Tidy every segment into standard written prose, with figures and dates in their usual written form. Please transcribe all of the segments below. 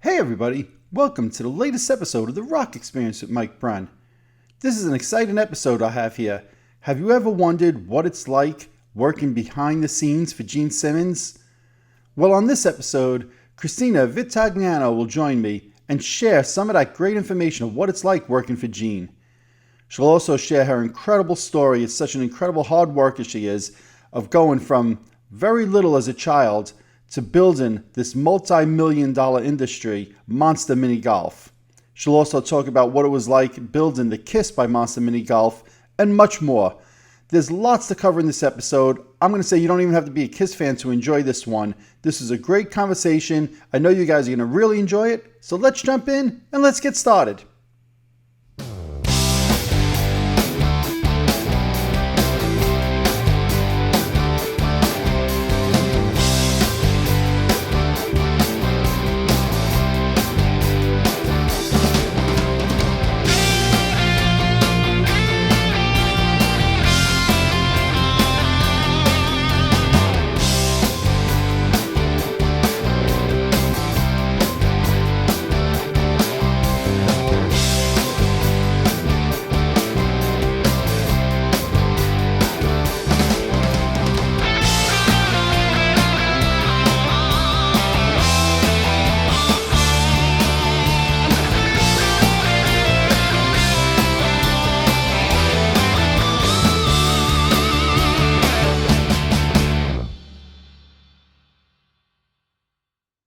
Hey everybody, welcome to the latest episode of The Rock Experience with Mike Brunn. This is an exciting episode I have here. Have you ever wondered what it's like working behind the scenes for Gene Simmons? Well, on this episode, Christina Vitagliano will join me and share some of that great information of what it's like working for Gene. She'll also share her incredible story. It's such an incredible hard worker she is, of going from very little as a child to building this multi-million-dollar industry, Monster Mini Golf. She'll also talk about what it was like building the Kiss by Monster Mini Golf and much more. There's lots to cover in this episode. I'm going to say you don't even have to be a Kiss fan to enjoy this one. This is a great conversation. I know you guys are going to really enjoy it. So let's jump in and let's get started.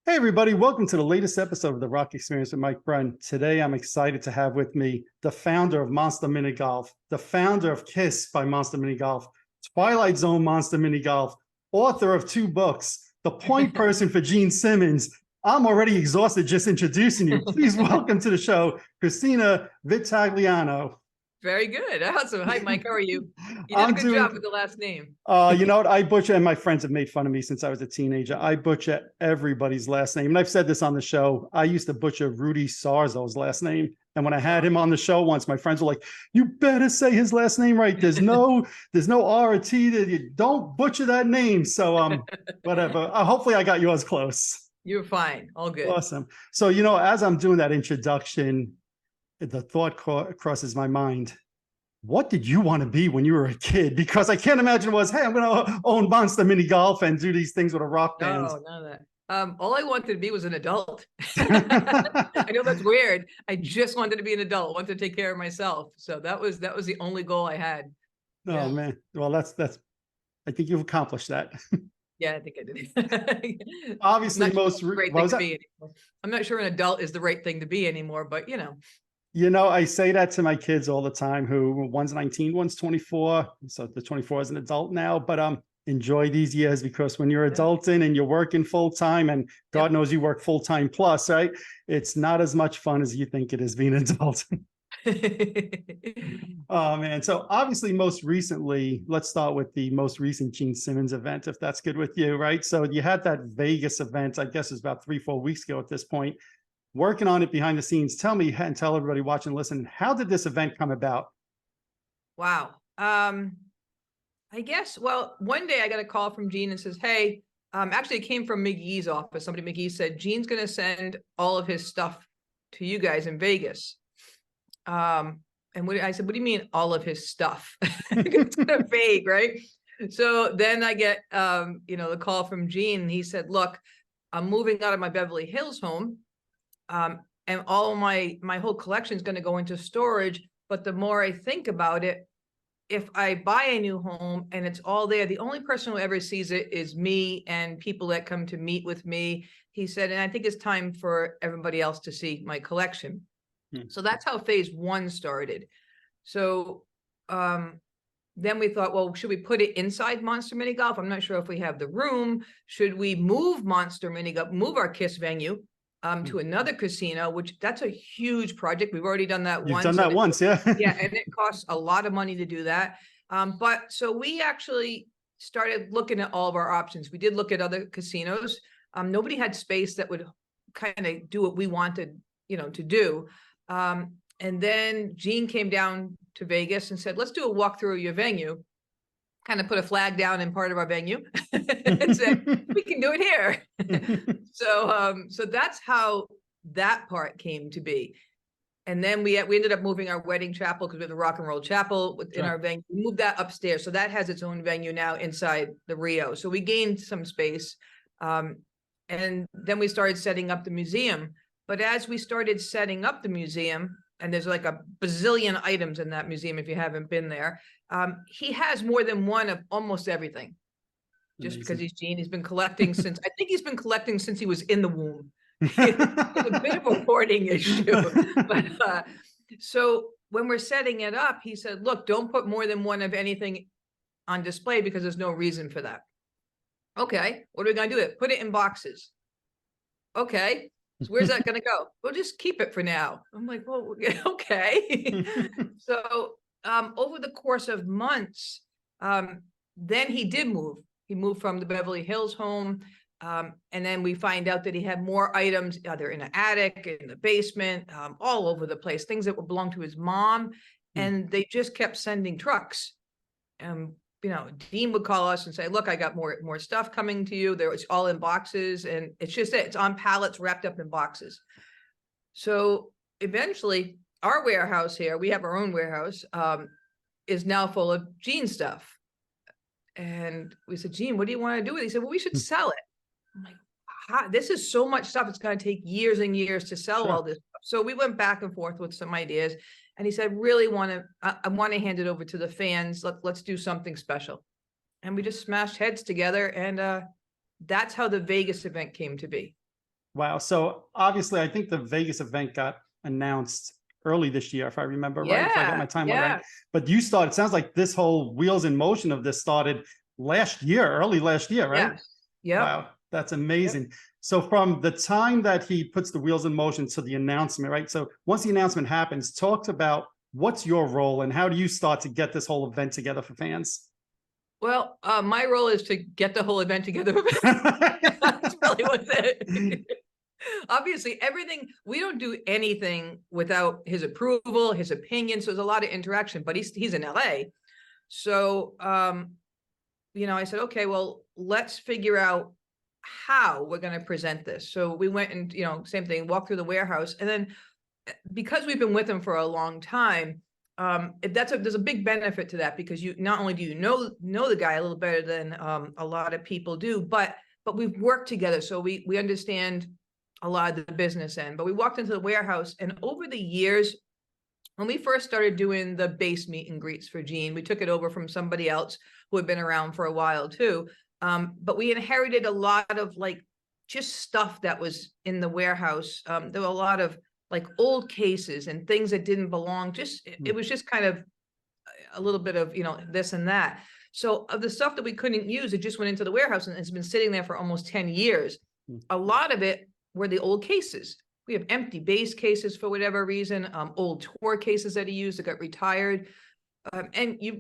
Hey everybody, welcome to the latest episode of The Rock Experience with Mike Brunn. Today I'm excited to have with me the founder of Monster Mini Golf, the founder of Kiss by Monster Mini Golf, Twilight Zone Monster Mini Golf, author of 2 books, the point person for Gene Simmons. I'm already exhausted just introducing you. Please welcome to the show, Christina Vitagliano. Very good. Awesome. Hi, Mike. How are you? You did a good job with the last name. You know what? I butcher, and my friends have made fun of me since I was a teenager. I butcher everybody's last name. And I've said this on the show. I used to butcher Rudy Sarzo's last name. And when I had him on the show once, my friends were like, you better say his last name right. There's no R or T. You don't butcher that name. So whatever. Hopefully I got yours close. You're fine. All good. Awesome. So, as I'm doing that introduction, the thought crosses my mind. What did you want to be when you were a kid? Because I can't imagine it was, hey, I'm going to own Monster Mini Golf and do these things with a rock band. No, none of that. All I wanted to be was an adult. I know that's weird. I just wanted to be an adult, wanted to take care of myself. So that was the only goal I had. Oh, yeah. Man. Well, that's, I think you've accomplished that. Yeah, I think I did. Obviously, I'm not sure an adult is the right thing to be anymore, but I say that to my kids all the time, who one's 19, one's 24. So the 24 is an adult now, but enjoy these years, because when you're adulting and you're working full time, and God knows you work full time plus, right? It's not as much fun as you think it is being an adult. Oh man. So obviously most recently, let's start with the most recent Gene Simmons event, if that's good with you, right? So you had that Vegas event, I guess it's about 3-4 weeks ago at this point. Working on it behind the scenes. Tell me and tell everybody watching and listening, how did this event come about? Wow. I guess, well, one day I got a call from Gene and says, hey, actually it came from McGee's office. McGee said, Gene's going to send all of his stuff to you guys in Vegas. And I said, what do you mean all of his stuff? It's kind of vague, right? So then I get, the call from Gene. He said, look, I'm moving out of my Beverly Hills home. And all of my whole collection is going to go into storage. But the more I think about it, if I buy a new home and it's all there, the only person who ever sees it is me and people that come to meet with me. He said, and I think it's time for everybody else to see my collection. So that's how phase 1 started. So then we thought, well, should we put it inside Monster Mini Golf? I'm not sure if we have the room. Should we move Monster Mini Golf, move our Kiss venue to another casino, which that's a huge project. We've already done that once. You've done that once, yeah. Yeah, and it costs a lot of money to do that. But so we actually started looking at all of our options. We did look at other casinos. Nobody had space that would kind of do what we wanted, to do. And then Gene came down to Vegas and said, let's do a walkthrough of your venue. kind of put a flag down in part of our venue and said, we can do it here. So that's how that part came to be. And then we ended up moving our wedding chapel, because we have the rock and roll chapel within our venue. We moved that upstairs. So that has its own venue now inside the Rio. So we gained some space. And then we started setting up the museum. But as we started setting up the museum, and there's like a bazillion items in that museum if you haven't been there, he has more than one of almost everything. Just because he's Gene, he's been collecting since, I think he's been collecting since he was in the womb. It's a bit of a hoarding issue. But so when we're setting it up, he said, look, don't put more than one of anything on display, because there's no reason for that. Okay, what are we going to do? Put it in boxes. Okay, so where's that going to go? We'll just keep it for now. I'm like, well, okay. So over the course of months, then he did move. He moved from the Beverly Hills home. And then we find out that he had more items, either in an attic, in the basement, all over the place, things that belonged to his mom. And they just kept sending trucks. Dean would call us and say, look, I got more stuff coming to you. There was all in boxes, and it's on pallets wrapped up in boxes. So eventually our warehouse here, we have our own warehouse, is now full of Gene stuff. And we said, Gene, what do you want to do with it? He said, well, we should sell it. I'm like, this is so much stuff. It's going to take years and years to sell all this stuff. So we went back and forth with some ideas, and he said, really I want to hand it over to the fans. Let's do something special. And we just smashed heads together. And that's how the Vegas event came to be. Wow. So obviously I think the Vegas event got announced early this year, if I remember right, if I got my timeline right. But it sounds like this whole wheels in motion of this started early last year, right? Yeah. Wow. That's amazing. Yep. So from the time that he puts the wheels in motion to the announcement, right? So once the announcement happens, talk about what's your role and how do you start to get this whole event together for fans? Well, my role is to get the whole event together for fans. That's really what's it. Obviously, we don't do anything without his approval, his opinion. So there's a lot of interaction, but he's in LA. So, I said, okay, well, let's figure out how we're going to present this. So we went and, same thing, walked through the warehouse. And then because we've been with him for a long time, there's a big benefit to that, because you not only do you know the guy a little better than a lot of people do, but we've worked together. So we understand a lot of the business end. But we walked into the warehouse, and over the years, when we first started doing the base meet and greets for Gene, we took it over from somebody else who had been around for a while too. But we inherited a lot of just stuff that was in the warehouse. There were a lot of old cases and things that didn't belong. It was just kind of a little bit of, this and that. So of the stuff that we couldn't use, it just went into the warehouse, and it's been sitting there for almost 10 years. A lot of it were the old cases. We have empty base cases for whatever reason, old tour cases that he used that got retired. And you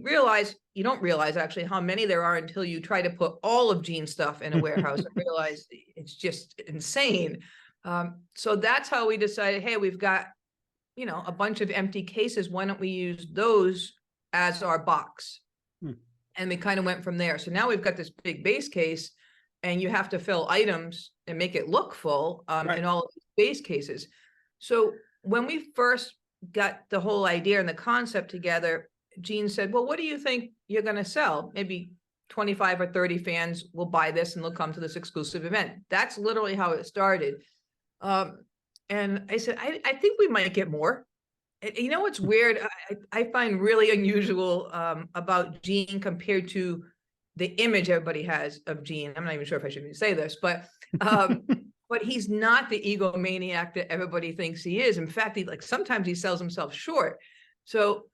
don't realize actually how many there are until you try to put all of Gene's stuff in a warehouse and realize it's just insane. So that's how we decided, hey, we've got, a bunch of empty cases. Why don't we use those as our box? And we kind of went from there. So now we've got this big base case, and you have to fill items and make it look full in all of these base cases. So when we first got the whole idea and the concept together, Gene said, well, what do you think you're going to sell? Maybe 25 or 30 fans will buy this and they'll come to this exclusive event. That's literally how it started. And I said, I think we might get more. You know what's weird? I find really unusual about Gene compared to the image everybody has of Gene. I'm not even sure if I should even say this, but but he's not the egomaniac that everybody thinks he is. In fact, sometimes he sells himself short. So,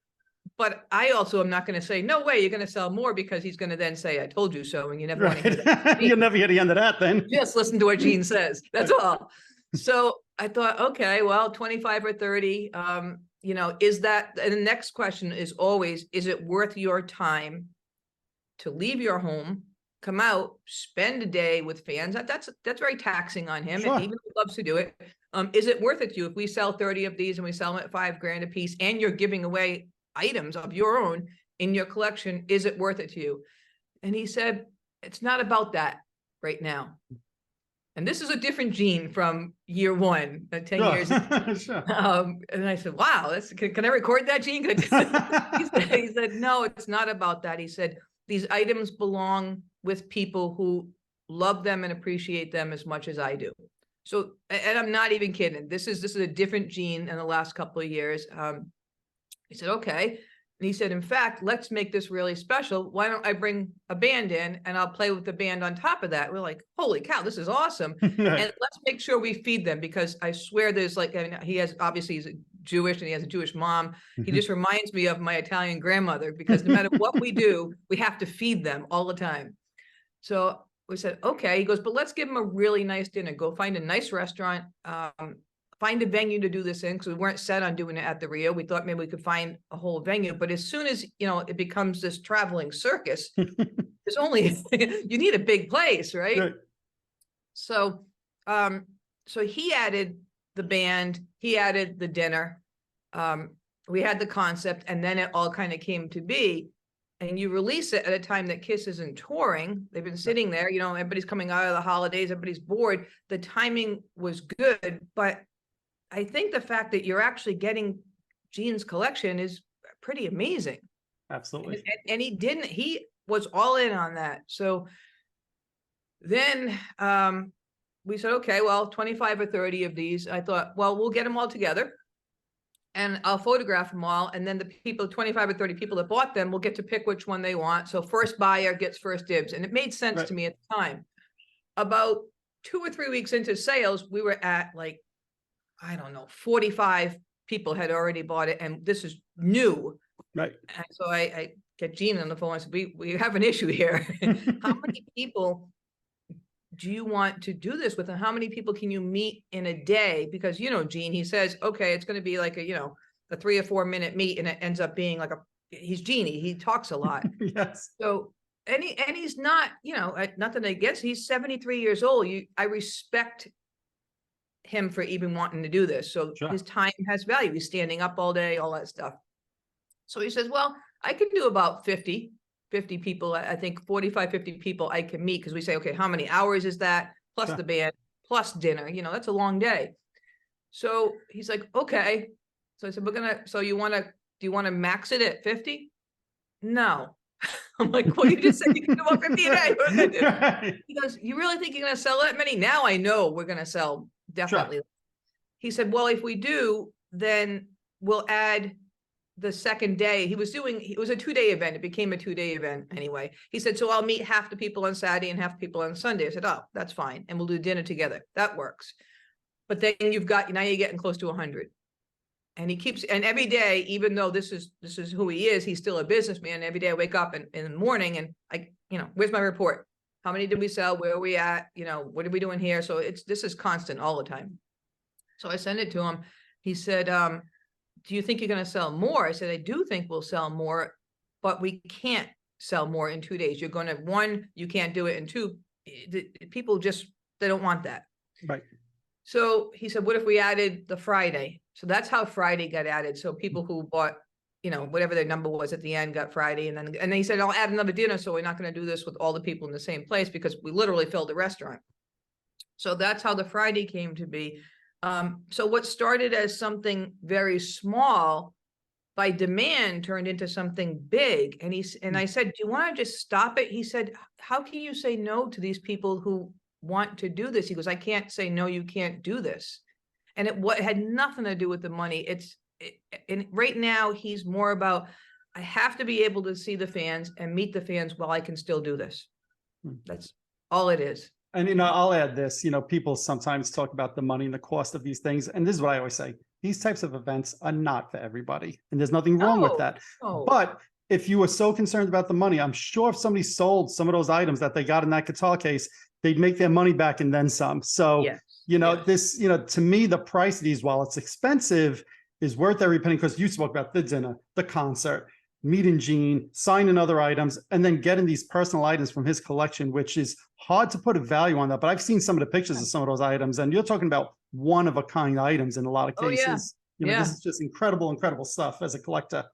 but I also am not going to say, no way, you're going to sell more, because he's going to then say, I told you so. And you never want to hear that. You'll never hear the end of that then. Just listen to what Gene says. That's all. So I thought, okay, well, 25 or 30, is that, and the next question is always, is it worth your time to leave your home, come out, spend a day with fans? That's very taxing on him. Sure. And even if he loves to do it. Is it worth it to you if we sell 30 of these and we sell them at $5,000 a piece, and you're giving away items of your own in your collection? Is it worth it to you? And he said, it's not about that right now. And this is a different Gene from year one, 10 years. Sure. And I said, wow, can I record that, Gene? He said, no, it's not about that. He said, these items belong with people who love them and appreciate them as much as I do. So, and I'm not even kidding. This is a different Gene in the last couple of years. He said, okay. And he said, in fact, let's make this really special. Why don't I bring a band in and I'll play with the band on top of that? We're like, holy cow, this is awesome. And let's make sure we feed them, because I swear there's like, I mean, he's Jewish and he has a Jewish mom. He just reminds me of my Italian grandmother, because no matter what we do, we have to feed them all the time. So we said, okay. He goes, but let's give them a really nice dinner. Go find a nice restaurant. Find a venue to do this in, because we weren't set on doing it at the Rio. We thought maybe we could find a whole venue, but as soon as, it becomes this traveling circus, there's only, you need a big place, right? So, so he added the band, he added the dinner. We had the concept, and then it all kind of came to be. And you release it at a time that Kiss isn't touring. They've been sitting there, everybody's coming out of the holidays, everybody's bored. The timing was good, but I think the fact that you're actually getting Gene's collection is pretty amazing. Absolutely. And he was all in on that. So then we said, okay, well, 25 or 30 of these. I thought, well, we'll get them all together and I'll photograph them all. And then the people, 25 or 30 people that bought them will get to pick which one they want. So first buyer gets first dibs. And it made sense to me at the time. About 2 or 3 weeks into sales, we were at like, I don't know, 45 people had already bought it, and this is new. Right. And so I get Gene on the phone. I said, we have an issue here. How many people do you want to do this with? And how many people can you meet in a day? Because, Gene, he says, okay, it's going to be like a 3 or 4 minute meet. And it ends up being like he's Genie. He talks a lot. Yes. So, and he's not, nothing against, he's 73 years old. I respect him for even wanting to do this. So his time has value. He's standing up all day, all that stuff. So he says, well, I can do about 50 people. I think 45, 50 people I can meet, because we say, okay, how many hours is that? Plus the band, plus dinner, that's a long day. So he's like, okay. So I said, do you want to max it at 50? No. I'm like, well, you just said you can do about 50 a day. What am I gonna do? He goes, you really think you're going to sell that many? Now I know we're going to sell definitely. He said, well, if we do, then we'll add the second day. It was a 2-day event. It became a 2-day event anyway. He said, so I'll meet half the people on Saturday and half the people on Sunday. I said, oh, that's fine. And we'll do dinner together. That works. But then now you're getting close to 100. And and every day, even though this is who he is, he's still a businessman. Every day I wake up in the morning and where's my report? How many did we sell? Where are we at? What are we doing here? So this is constant all the time. So I sent it to him. He said, do you think you're going to sell more? I said, I do think we'll sell more, but we can't sell more in 2 days. You're going to, 1, you can't do it. And 2, people they don't want that. Right. So he said, what if we added the Friday? So that's how Friday got added. So people who bought, whatever their number was at the end got Friday. And then he said, I'll add another dinner. So we're not going to do this with all the people in the same place, because we literally filled the restaurant. So that's how the Friday came to be. So what started as something very small by demand turned into something big. And I said, do you want to just stop it? He said, how can you say no to these people who want to do this? He goes, I can't say, no, you can't do this. And it had nothing to do with the money. And right now he's more about, I have to be able to see the fans and meet the fans while I can still do this. That's all it is. And, I'll add this, people sometimes talk about the money and the cost of these things. And this is what I always say. These types of events are not for everybody. And there's nothing wrong with that. No. But if you were so concerned about the money, I'm sure if somebody sold some of those items that they got in that guitar case, they'd make their money back and then some. So, this, to me, the price of these, while it's expensive, is worth every penny, because you spoke about the dinner, the concert, meeting Gene, signing other items, and then getting these personal items from his collection, which is hard to put a value on that. But I've seen some of the pictures of some of those items, and you're talking about one-of-a-kind items in a lot of cases. This is just incredible stuff as a collector.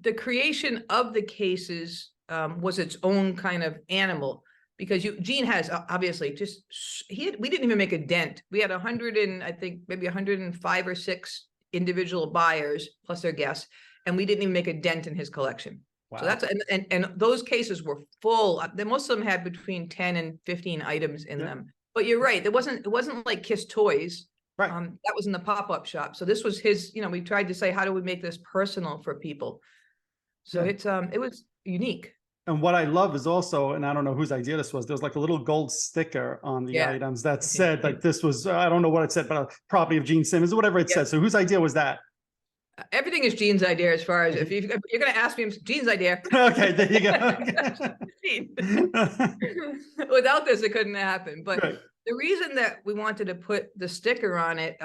The creation of the cases was its own kind of animal. because Gene has obviously just, we didn't even make a dent. We had 100 and I think maybe 105 or 6 individual buyers plus their guests, and we didn't even make a dent in his collection. Wow. So that's, and those cases were full. Most of them had between 10 and 15 items in them. But you're right. It wasn't like Kiss Toys. Right. That was in the pop-up shop. So this was his, we tried to say, how do we make this personal for people? So it was unique. And what I love is also, and I don't know whose idea this was, there's like a little gold sticker on the items that said like this was, I don't know what it said, but a property of Gene Simmons or whatever it said. So whose idea was that? Everything is Gene's idea as far as if you're going to ask me, Gene's idea. Okay, there you go. Without this, it couldn't happen. But the reason that we wanted to put the sticker on it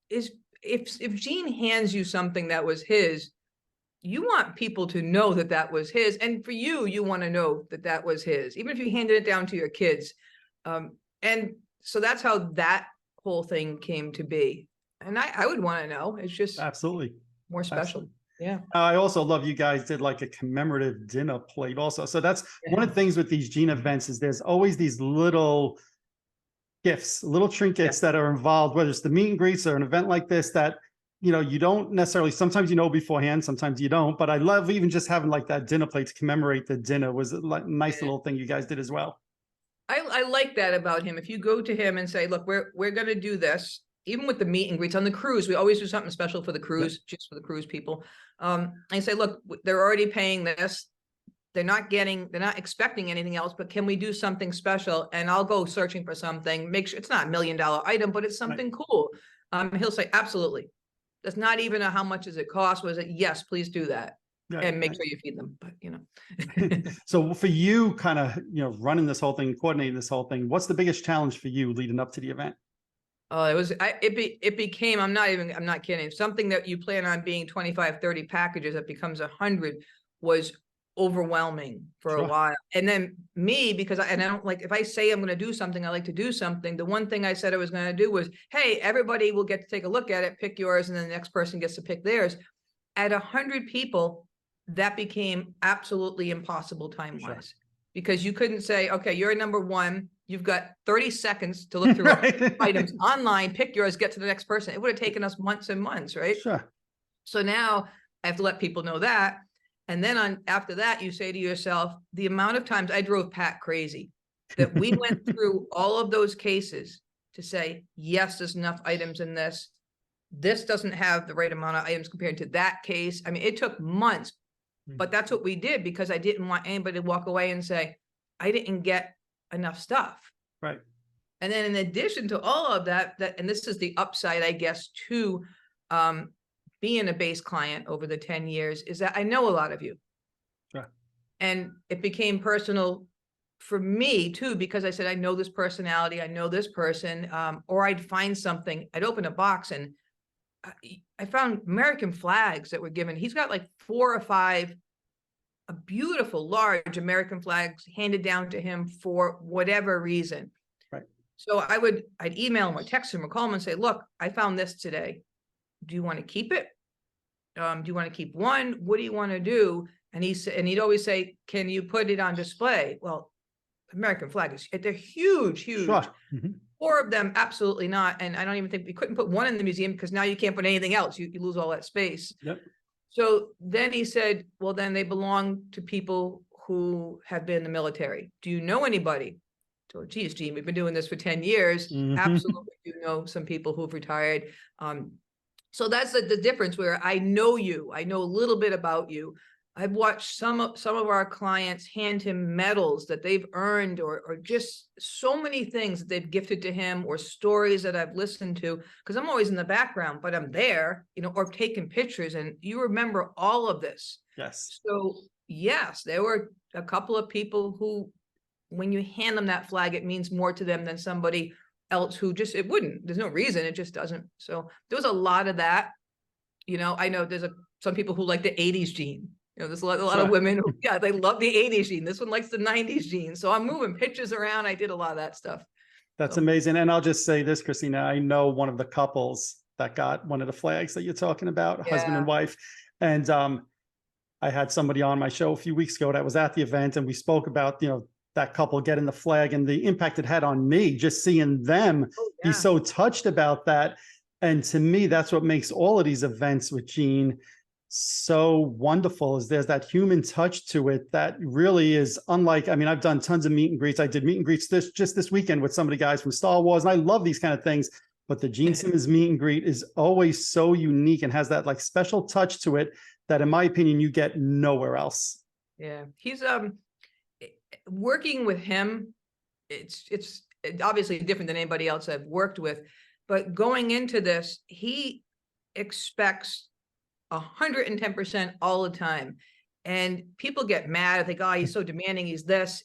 is if Gene hands you something that was his, you want people to know that that was his. And for you, you want to know that that was his, even if you handed it down to your kids. And so that's how that whole thing came to be. And I would want to know. It's just absolutely more special. Absolutely. Yeah. I also love you guys did like a commemorative dinner plate also. So that's one of the things with these Gene events is there's always these little gifts, little trinkets that are involved, whether it's the meet and greets or an event like this that, you don't necessarily, sometimes beforehand, sometimes you don't, but I love even just having like that dinner plate to commemorate the dinner was a nice little thing you guys did as well. I like that about him. If you go to him and say, look, we're going to do this, even with the meet and greets on the cruise, we always do something special for the cruise, just for the cruise people. I say, look, they're already paying this. They're not expecting anything else, but can we do something special? And I'll go searching for something, make sure it's not $1 million item, but it's something cool. He'll say, absolutely. That's not even how much does it cost. Was it? Yes, please do that. And make sure you feed them, but So for you kind of, running this whole thing, coordinating this whole thing, what's the biggest challenge for you leading up to the event? Oh, it became, I'm not kidding. Something that you plan on being 25, 30 packages that becomes 100 was overwhelming for a while. And then me, because I don't like, if I say I'm going to do something, I like to do something. The one thing I said I was going to do was, hey, everybody will get to take a look at it, pick yours, and then the next person gets to pick theirs. At 100 people, that became absolutely impossible time-wise, because you couldn't say, okay, you're number one. You've got 30 seconds to look through items online, pick yours, get to the next person. It would have taken us months and months, right? Sure. So now I have to let people know that. And then after that, you say to yourself, the amount of times I drove Pat crazy that we went through all of those cases to say, yes, there's enough items in this. This doesn't have the right amount of items compared to that case. I mean, it took months, but that's what we did because I didn't want anybody to walk away and say, I didn't get enough stuff. Right. And then in addition to all of that, and this is the upside, I guess, to being a base client over the 10 years, is that I know a lot of you. Sure. And it became personal for me too, because I said, I know this personality, I know this person, or I'd find something, I'd open a box and I found American flags that were given. He's got like 4 or 5 beautiful, large American flags handed down to him for whatever reason. Right. So I'd email him or text him or call him and say, look, I found this today. Do you want to keep it? Do you want to keep one? What do you want to do? And he'd always say, can you put it on display? Well, American flag they're huge, huge. Sure. 4 of them, absolutely not. And I don't even think we couldn't put one in the museum because now you can't put anything else. You lose all that space. Yep. So then he said, well, then they belong to people who have been in the military. Do you know anybody? So, geez, Gene, we've been doing this for 10 years. Absolutely do know some people who've retired. So that's the difference where I know you. I know a little bit about you. I've watched some of our clients hand him medals that they've earned or just so many things that they've gifted to him or stories that I've listened to, because I'm always in the background, but I'm there, or taking pictures, and you remember all of this. Yes. So yes, there were a couple of people who, when you hand them that flag, it means more to them than somebody else who just, it wouldn't. There's no reason. It just doesn't. So there was a lot of that. I know there's some people who like the 80s Gene. There's a lot of women who, they love the 80s Gene. This one likes the 90s Gene. So I'm moving pictures around. I did a lot of that stuff. That's amazing. And I'll just say this, Christina, I know one of the couples that got one of the flags that you're talking about, husband and wife. And I had somebody on my show a few weeks ago that was at the event, and we spoke about, that couple getting the flag and the impact it had on me, just seeing them be so touched about that. And to me, that's what makes all of these events with Gene so wonderful, is there's that human touch to it that really is unlike, I mean, I've done tons of meet and greets. I did meet and greets just this weekend with some of the guys from Star Wars, and I love these kind of things. But the Gene Simmons meet and greet is always so unique and has that like special touch to it that, in my opinion, you get nowhere else. Yeah, he's working with him. It's obviously different than anybody else I've worked with, but going into this, he expects 110% all the time. And people get mad. I think, oh, he's so demanding. He's this.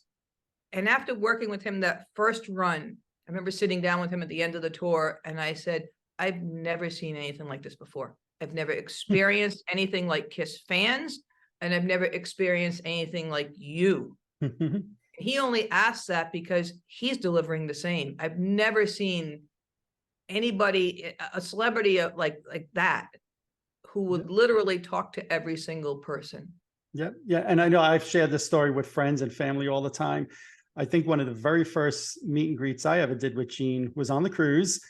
And after working with him that first run, I remember sitting down with him at the end of the tour, and I said, I've never seen anything like this before. I've never experienced anything like Kiss fans, and I've never experienced anything like you. He only asks that because he's delivering the same. I've never seen anybody, a celebrity like that, who would literally talk to every single person. Yeah. And I know I've shared this story with friends and family all the time. I think one of the very first meet and greets I ever did with Gene was on the cruise.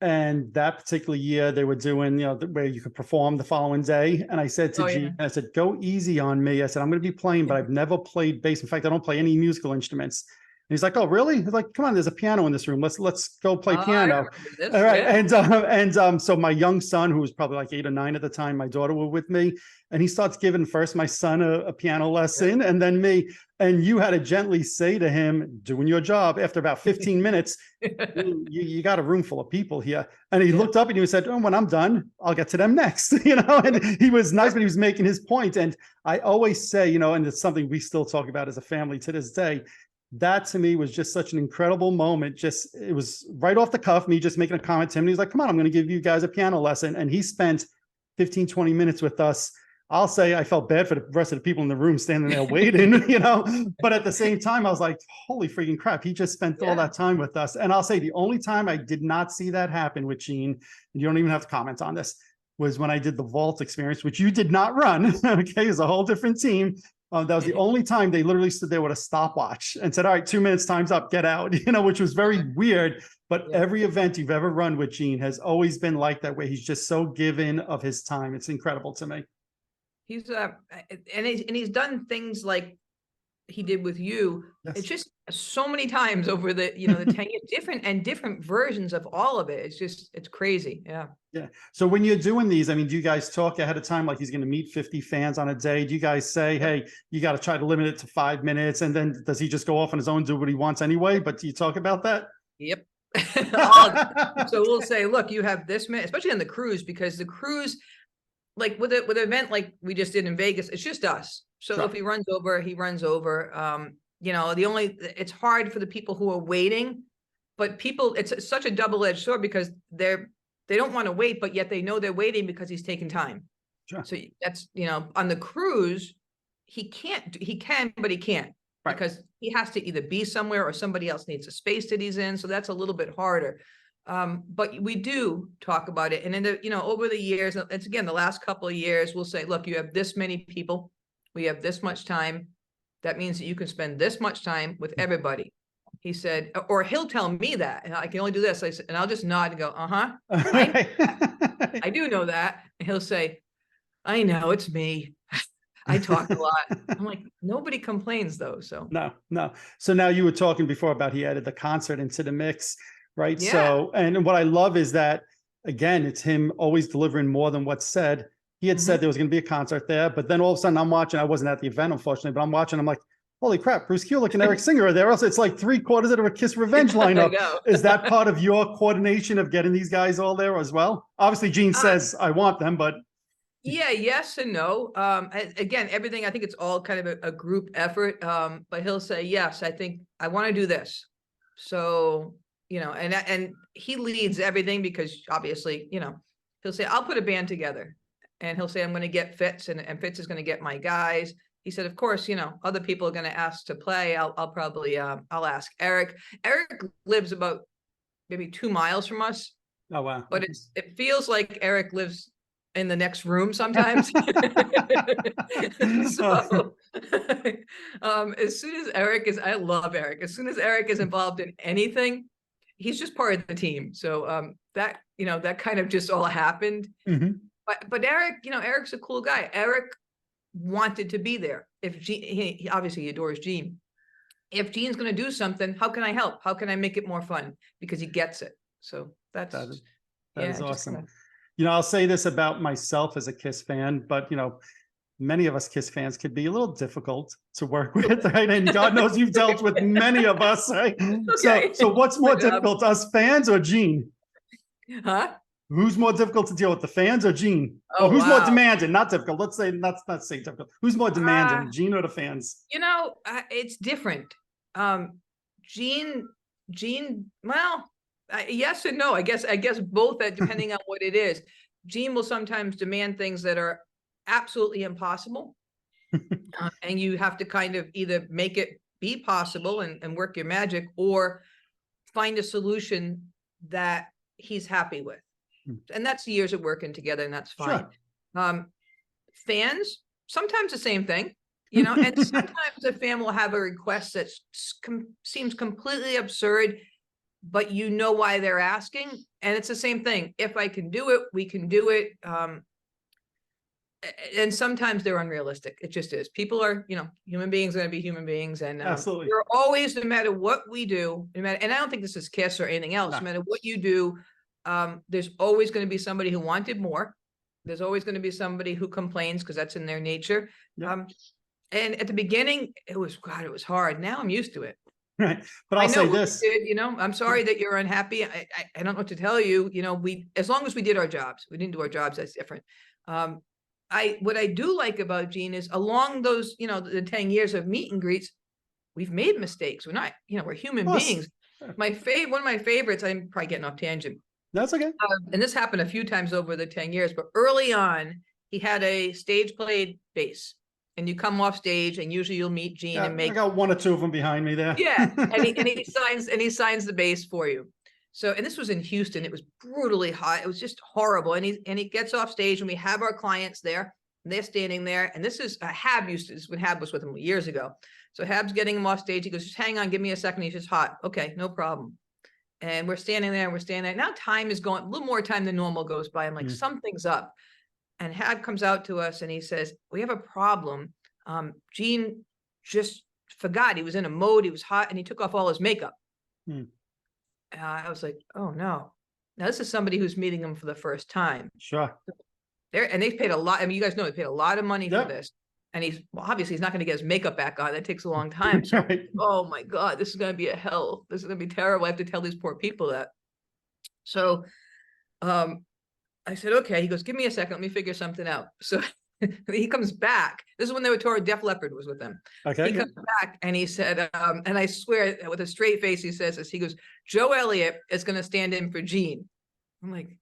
And that particular year they were doing, where you could perform the following day. And I said to Gene, I said, go easy on me. I said, I'm going to be playing, but I've never played bass. In fact, I don't play any musical instruments. And he's like, oh, really? He's like, come on, there's a piano in this room. Let's go play piano. All right. And so my young son, who was probably like 8 or 9 at the time, my daughter were with me, and he starts giving first my son a piano lesson and then me. And you had to gently say to him, doing your job, after about 15 minutes, you got a room full of people here. And he looked up and he said, oh, when I'm done, I'll get to them next, and he was nice, but he was making his point. And I always say, and it's something we still talk about as a family to this day, that to me was just such an incredible moment. It was right off the cuff, me just making a comment to him. And he's like, come on, I'm going to give you guys a piano lesson. And he spent 15, 20 minutes with us. I'll say I felt bad for the rest of the people in the room standing there waiting, but at the same time, I was like, holy freaking crap. He just spent all that time with us. And I'll say the only time I did not see that happen with Gene, and you don't even have to comment on this, was when I did the vault experience, which you did not run. Okay. It was a whole different team. That was the only time they literally stood there with a stopwatch and said, all right, 2 minutes, time's up, get out, which was very weird. But every event you've ever run with Gene has always been like that, where he's just so given of his time. It's incredible to me. He's and he's done things like he did with you. It's just so many times over the, the 10 years, different versions of all of it. It's crazy. Yeah. So when you're doing these, I mean, do you guys talk ahead of time, like he's going to meet 50 fans on a day? Do you guys say, hey, you got to try to limit it to 5 minutes? And then does he just go off on his own, do what he wants anyway? But do you talk about that? Yep. So we'll say, look, you have this minute, especially on the cruise, because the cruise, like with an event like we just did in Vegas, it's just us. So if he runs over, he runs over. It's hard for the people who are waiting, but it's such a double-edged sword, because they don't want to wait, but yet they know they're waiting because he's taking time. Sure. So that's, on the cruise, he can, but he can't, because he has to either be somewhere or somebody else needs a space that he's in. So that's a little bit harder. But we do talk about it. And in over the years, it's again, the last couple of years, we'll say, look, you have this many people. We have this much time. That means that you can spend this much time with everybody. He said, or he'll tell me that, and I can only do this. I said, and I'll just nod and go, I do know that. And he'll say, I know, it's me. I talk a lot. I'm like, nobody complains though. So no. So now you were talking before about he added the concert into the mix, right? Yeah. So, and what I love is that, again, it's him always delivering more than what's said. He had said there was going to be a concert there, but then all of a sudden I'm watching, I wasn't at the event, unfortunately, but I'm watching, I'm like, holy crap, Bruce Kulick and Eric Singer are there. Also, it's like 3/4 of a Kiss Revenge lineup. Is that part of your coordination of getting these guys all there as well? Obviously, Gene says, I want them, but. Yeah, yes and no. Again, everything, I think it's all kind of a group effort. But he'll say, yes, I think I want to do this. So, and he leads everything, because obviously, he'll say, I'll put a band together. And he'll say, I'm going to get Fitz, and Fitz is going to get my guys. He said, of course, other people are going to ask to play. I'll probably, I'll ask Eric. Eric lives about maybe 2 miles from us. Oh, wow. But it feels like Eric lives in the next room sometimes. So, as soon as I love Eric. As soon as Eric is involved in anything, he's just part of the team. So that kind of just all happened. Mhm. But Eric, Eric's a cool guy. Eric wanted to be there. If he obviously adores Gene. If Gene's going to do something, how can I help? How can I make it more fun? Because he gets it. So that is awesome. I'll say this about myself as a Kiss fan, but many of us Kiss fans could be a little difficult to work with, right? And God knows you've dealt with many of us, right? Okay. So what's more difficult, us fans or Gene? Huh? Who's more difficult to deal with, the fans or Gene? Oh, or who's more wow. demanding? Not difficult. Let's not say difficult. Who's more demanding, Gene or the fans? It's different. Gene, well, yes and no. I guess both, depending on what it is. Gene will sometimes demand things that are absolutely impossible. And you have to kind of either make it be possible and work your magic, or find a solution that he's happy with. And that's years of working together, and that's fine. Sure. Fans, sometimes the same thing, and sometimes a fan will have a request that seems completely absurd, but why they're asking. And it's the same thing. If I can do it, we can do it. And sometimes they're unrealistic. It just is. People are, human beings are going to be human beings. And absolutely, we're always, no matter what we do, and I don't think this is Kiss or anything else, no matter what you do, there's always going to be somebody who wanted more. There's always going to be somebody who complains, because that's in their nature. Yep. And at the beginning, it was hard. Now I'm used to it. Right. But I'll say this, I'm sorry that you're unhappy. I don't know what to tell you. As long as we did our jobs, we didn't do our jobs, that's different. What I do like about Gene is, along those, the 10 years of meet and greets, we've made mistakes. We're not, we're human beings. One of my favorites, I'm probably getting off tangent. That's okay. And this happened a few times over the 10 years, but early on, he had a stage played bass, and you come off stage, and usually you'll meet Gene and make. I got one or two of them behind me there. Yeah, and he signs the bass for you. So, and this was in Houston. It was brutally hot. It was just horrible. And he gets off stage, and we have our clients there, and they're standing there. And this is Hab when Hab was with him years ago. So Hab's getting him off stage. He goes, "Just hang on, give me a second." He's just hot. Okay, no problem. And we're standing there, Now time is going, a little more time than normal goes by. I'm like, something's up. And Hab comes out to us, and he says, "We have a problem. Gene just forgot. He was in a mode. He was hot, and he took off all his makeup." I was like, "Oh no!" Now this is somebody who's meeting him for the first time. Sure. And they've paid a lot. I mean, you guys know they paid a lot of money for this. And obviously he's not going to get his makeup back on. That takes a long time. So, right. Oh my God, this is going to be a hell. This is going to be terrible. I have to tell these poor people that. So, I said, "Okay." He goes, "Give me a second. Let me figure something out." So he comes back. This is when they were touring. Def Leppard was with them. Okay. He comes back, and he said, and I swear with a straight face, he says this. He goes, "Joe Elliott is going to stand in for Gene." I'm like,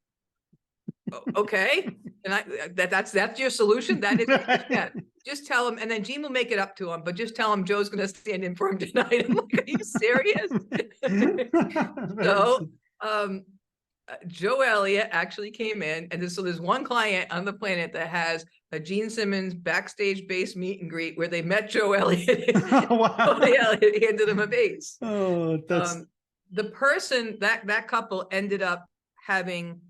"Okay." And that's your solution? That is, yeah. Just tell him, and then Gene will make it up to him, but just tell him Joe's going to stand in for him tonight. I'm like, "Are you serious?" So, Joe Elliott actually came in, and so there's one client on the planet that has a Gene Simmons backstage bass meet and greet where they met Joe Elliott. Oh, wow. Joe Elliott handed him a bass. Oh, that's the person that couple ended up having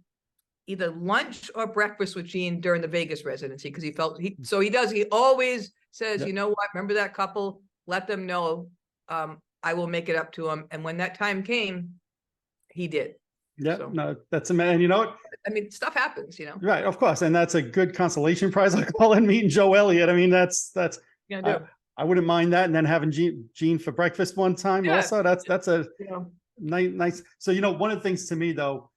either lunch or breakfast with Gene during the Vegas residency, because he always says, "You know what? Remember that couple? Let them know. I will make it up to them." And when that time came, he did. Yeah, so, no, that's amazing. You know what? I mean, stuff happens, Right, of course, and that's a good consolation prize. I call it meeting Joe Elliott. I mean, that's. Yeah, I wouldn't mind that, and then having Gene for breakfast one time. Yeah. Also, that's a nice. So one of the things to me though,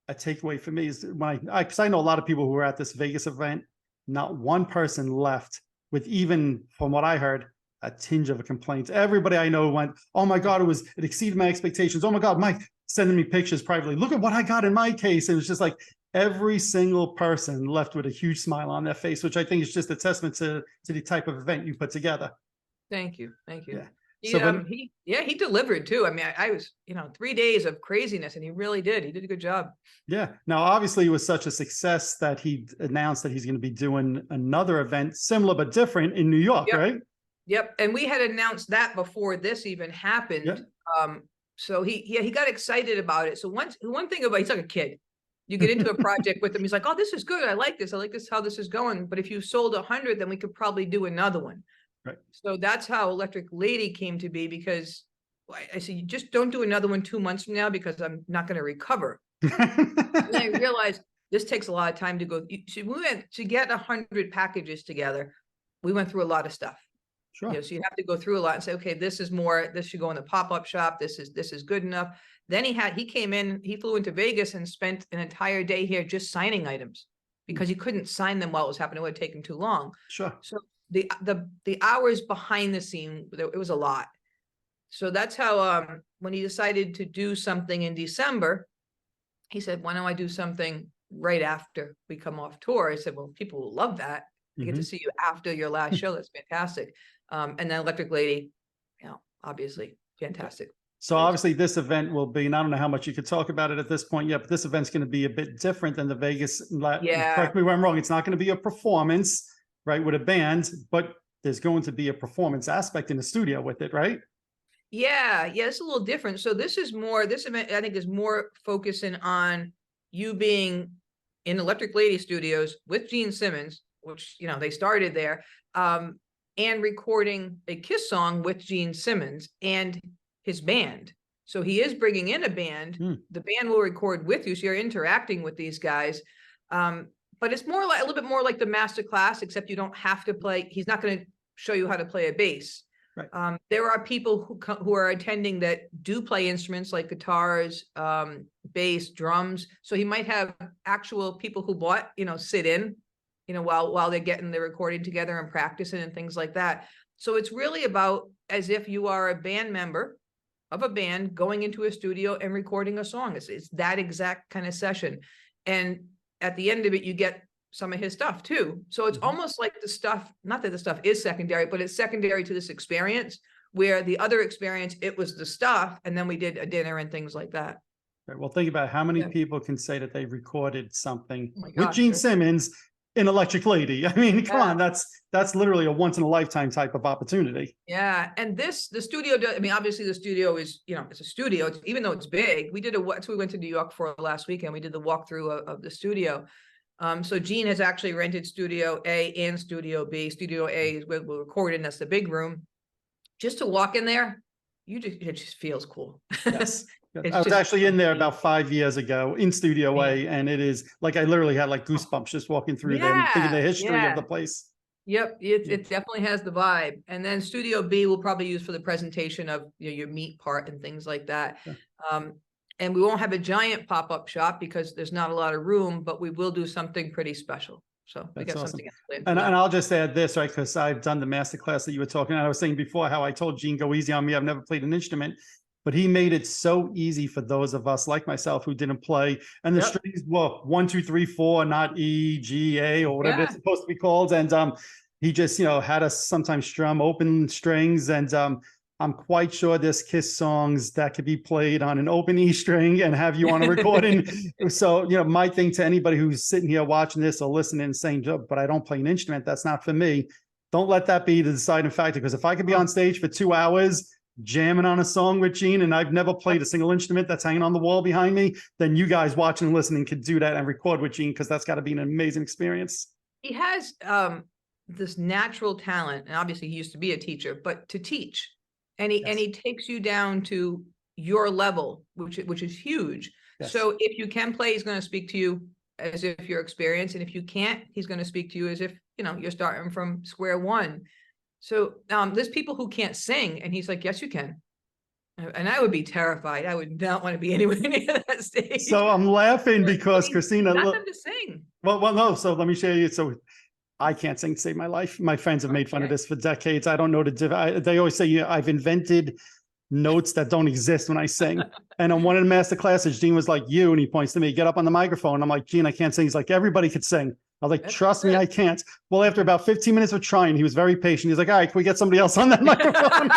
a takeaway for me is because I know a lot of people who were at this Vegas event. Not one person left with, even from what I heard, a tinge of a complaint. Everybody I know went, "Oh my God, it exceeded my expectations. Oh my God, Mike sending me pictures privately. Look at what I got in my case." It was just like every single person left with a huge smile on their face, which I think is just a testament to the type of event you put together. Thank you. Yeah. He delivered too. I mean, I was, 3 days of craziness, and he really did. He did a good job. Yeah. Now, obviously, it was such a success that he announced that he's going to be doing another event, similar but different, in New York, right? Yep. And we had announced that before this even happened. Yep. So he got excited about it. So one thing about, he's like a kid. You get into a project with him, he's like, oh, this is good. I like this, how this is going. But if you sold 100, then we could probably do another one. Right. So that's how Electric Lady came to be, because I said, you just don't do another one 2 months from now, because I'm not going to recover. And I realized this takes a lot of time to go. We went to get 100 packages together. We went through a lot of stuff. Sure. So you have to go through a lot and say, okay, this is more, this should go in the pop-up shop. This is good enough. Then he came in, he flew into Vegas and spent an entire day here just signing items, because he couldn't sign them while it was happening. It would take him too long. Sure. So the hours behind the scene, it was a lot. So that's how, when he decided to do something in December, he said, why don't I do something right after we come off tour? I said, well, people will love that. They get to see you after your last show. That's fantastic. And then Electric Lady, obviously fantastic. So obviously this event will be, and I don't know how much you could talk about it at this point yet, but this event's going to be a bit different than the Vegas. Yeah. Correct me if I'm wrong. It's not going to be a performance, right, with a band, but there's going to be a performance aspect in the studio with it, right? Yeah. It's a little different. So this event, I think, is more focusing on you being in Electric Lady Studios with Gene Simmons, which, they started there, and recording a Kiss song with Gene Simmons and his band. So he is bringing in a band. The band will record with you, so you're interacting with these guys. But it's more like a little bit more like the master class, except you don't have to play. He's not going to show you how to play a bass. Right. There are people who are attending that do play instruments like guitars, bass, drums. So he might have actual people who bought, sit in, while they're getting the recording together and practicing and things like that. So it's really about as if you are a band member of a band going into a studio and recording a song. It's that exact kind of session. And at the end of it, you get some of his stuff too. So it's almost like the stuff, not that the stuff is secondary, but it's secondary to this experience, where the other experience, it was the stuff. And then we did a dinner and things like that. Right. Well, think about how many people can say that they've recorded something with Gene Simmons in Electric Lady. I mean, come on, that's literally a once in a lifetime type of opportunity. Yeah. And the studio does, obviously the studio is, it's a studio, even though it's big. We went to New York for last weekend. We did the walkthrough of the studio. So Gene has actually rented Studio A and Studio B. Studio A is where we'll record in. That's the big room. Just to walk in there, it just feels cool. Yes. I was actually in there about 5 years ago in Studio A, and it is like I literally had like goosebumps just walking through there and thinking the history of the place. Yep, it definitely has the vibe. And then Studio B we'll probably use for the presentation of your meat part and things like that. Yeah. And we won't have a giant pop-up shop because there's not a lot of room, but we will do something pretty special. So we got something planned. And I'll just add this, right? Because I've done the masterclass that you were talking about. I was saying before how I told Gene, go easy on me. I've never played an instrument, but he made it so easy for those of us like myself who didn't play. And the strings were 1, 2, 3, 4, not E, G, A, or whatever it's supposed to be called. And he just, had us sometimes strum open strings. And I'm quite sure there's Kiss songs that could be played on an open E string and have you on a recording. So, my thing to anybody who's sitting here watching this or listening and saying, but I don't play an instrument, that's not for me. Don't let that be the deciding factor. Because if I could be on stage for 2 hours jamming on a song with Gene, and I've never played a single instrument that's hanging on the wall behind me, then you guys watching and listening could do that and record with Gene, because that's got to be an amazing experience. He has this natural talent, and obviously he used to be a teacher, but to teach. And he takes you down to your level, which is huge. Yes. So if you can play, he's going to speak to you as if you're experienced. And if you can't, he's going to speak to you as if, you're starting from square one. So there's people who can't sing. And he's like, yes, you can. And I would be terrified. I would not want to be anywhere near that stage. So I'm laughing because Christina. Not them to sing. Well, no. So let me show you. So I can't sing to save my life. My friends have made fun of this for decades. I don't know they always say I've invented notes that don't exist when I sing. And on one of the master classes, Gene was like, and he points to me, get up on the microphone. I'm like, Gene, I can't sing. He's like, everybody could sing. I was like, trust me, I can't. Well, after about 15 minutes of trying, he was very patient. He's like, all right, can we get somebody else on that microphone?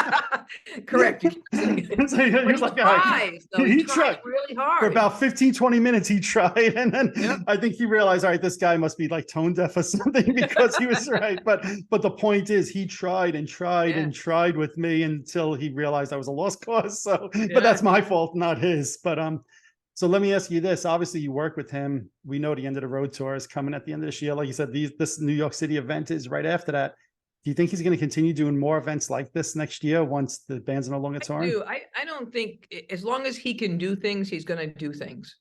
Correct. So he was like, all right. He tried really hard. For about 15, 20 minutes, he tried. And then I think he realized, all right, this guy must be like tone deaf or something, because he was right. But the point is, he tried and tried and tried with me until he realized I was a lost cause. So, but that's my fault, not his. But so let me ask you this. Obviously, you work with him. We know the end of the road tour is coming at the end of this year. Like you said, this New York City event is right after that. Do you think he's going to continue doing more events like this next year once the band's no longer touring? I don't think, as long as he can do things, he's going to do things.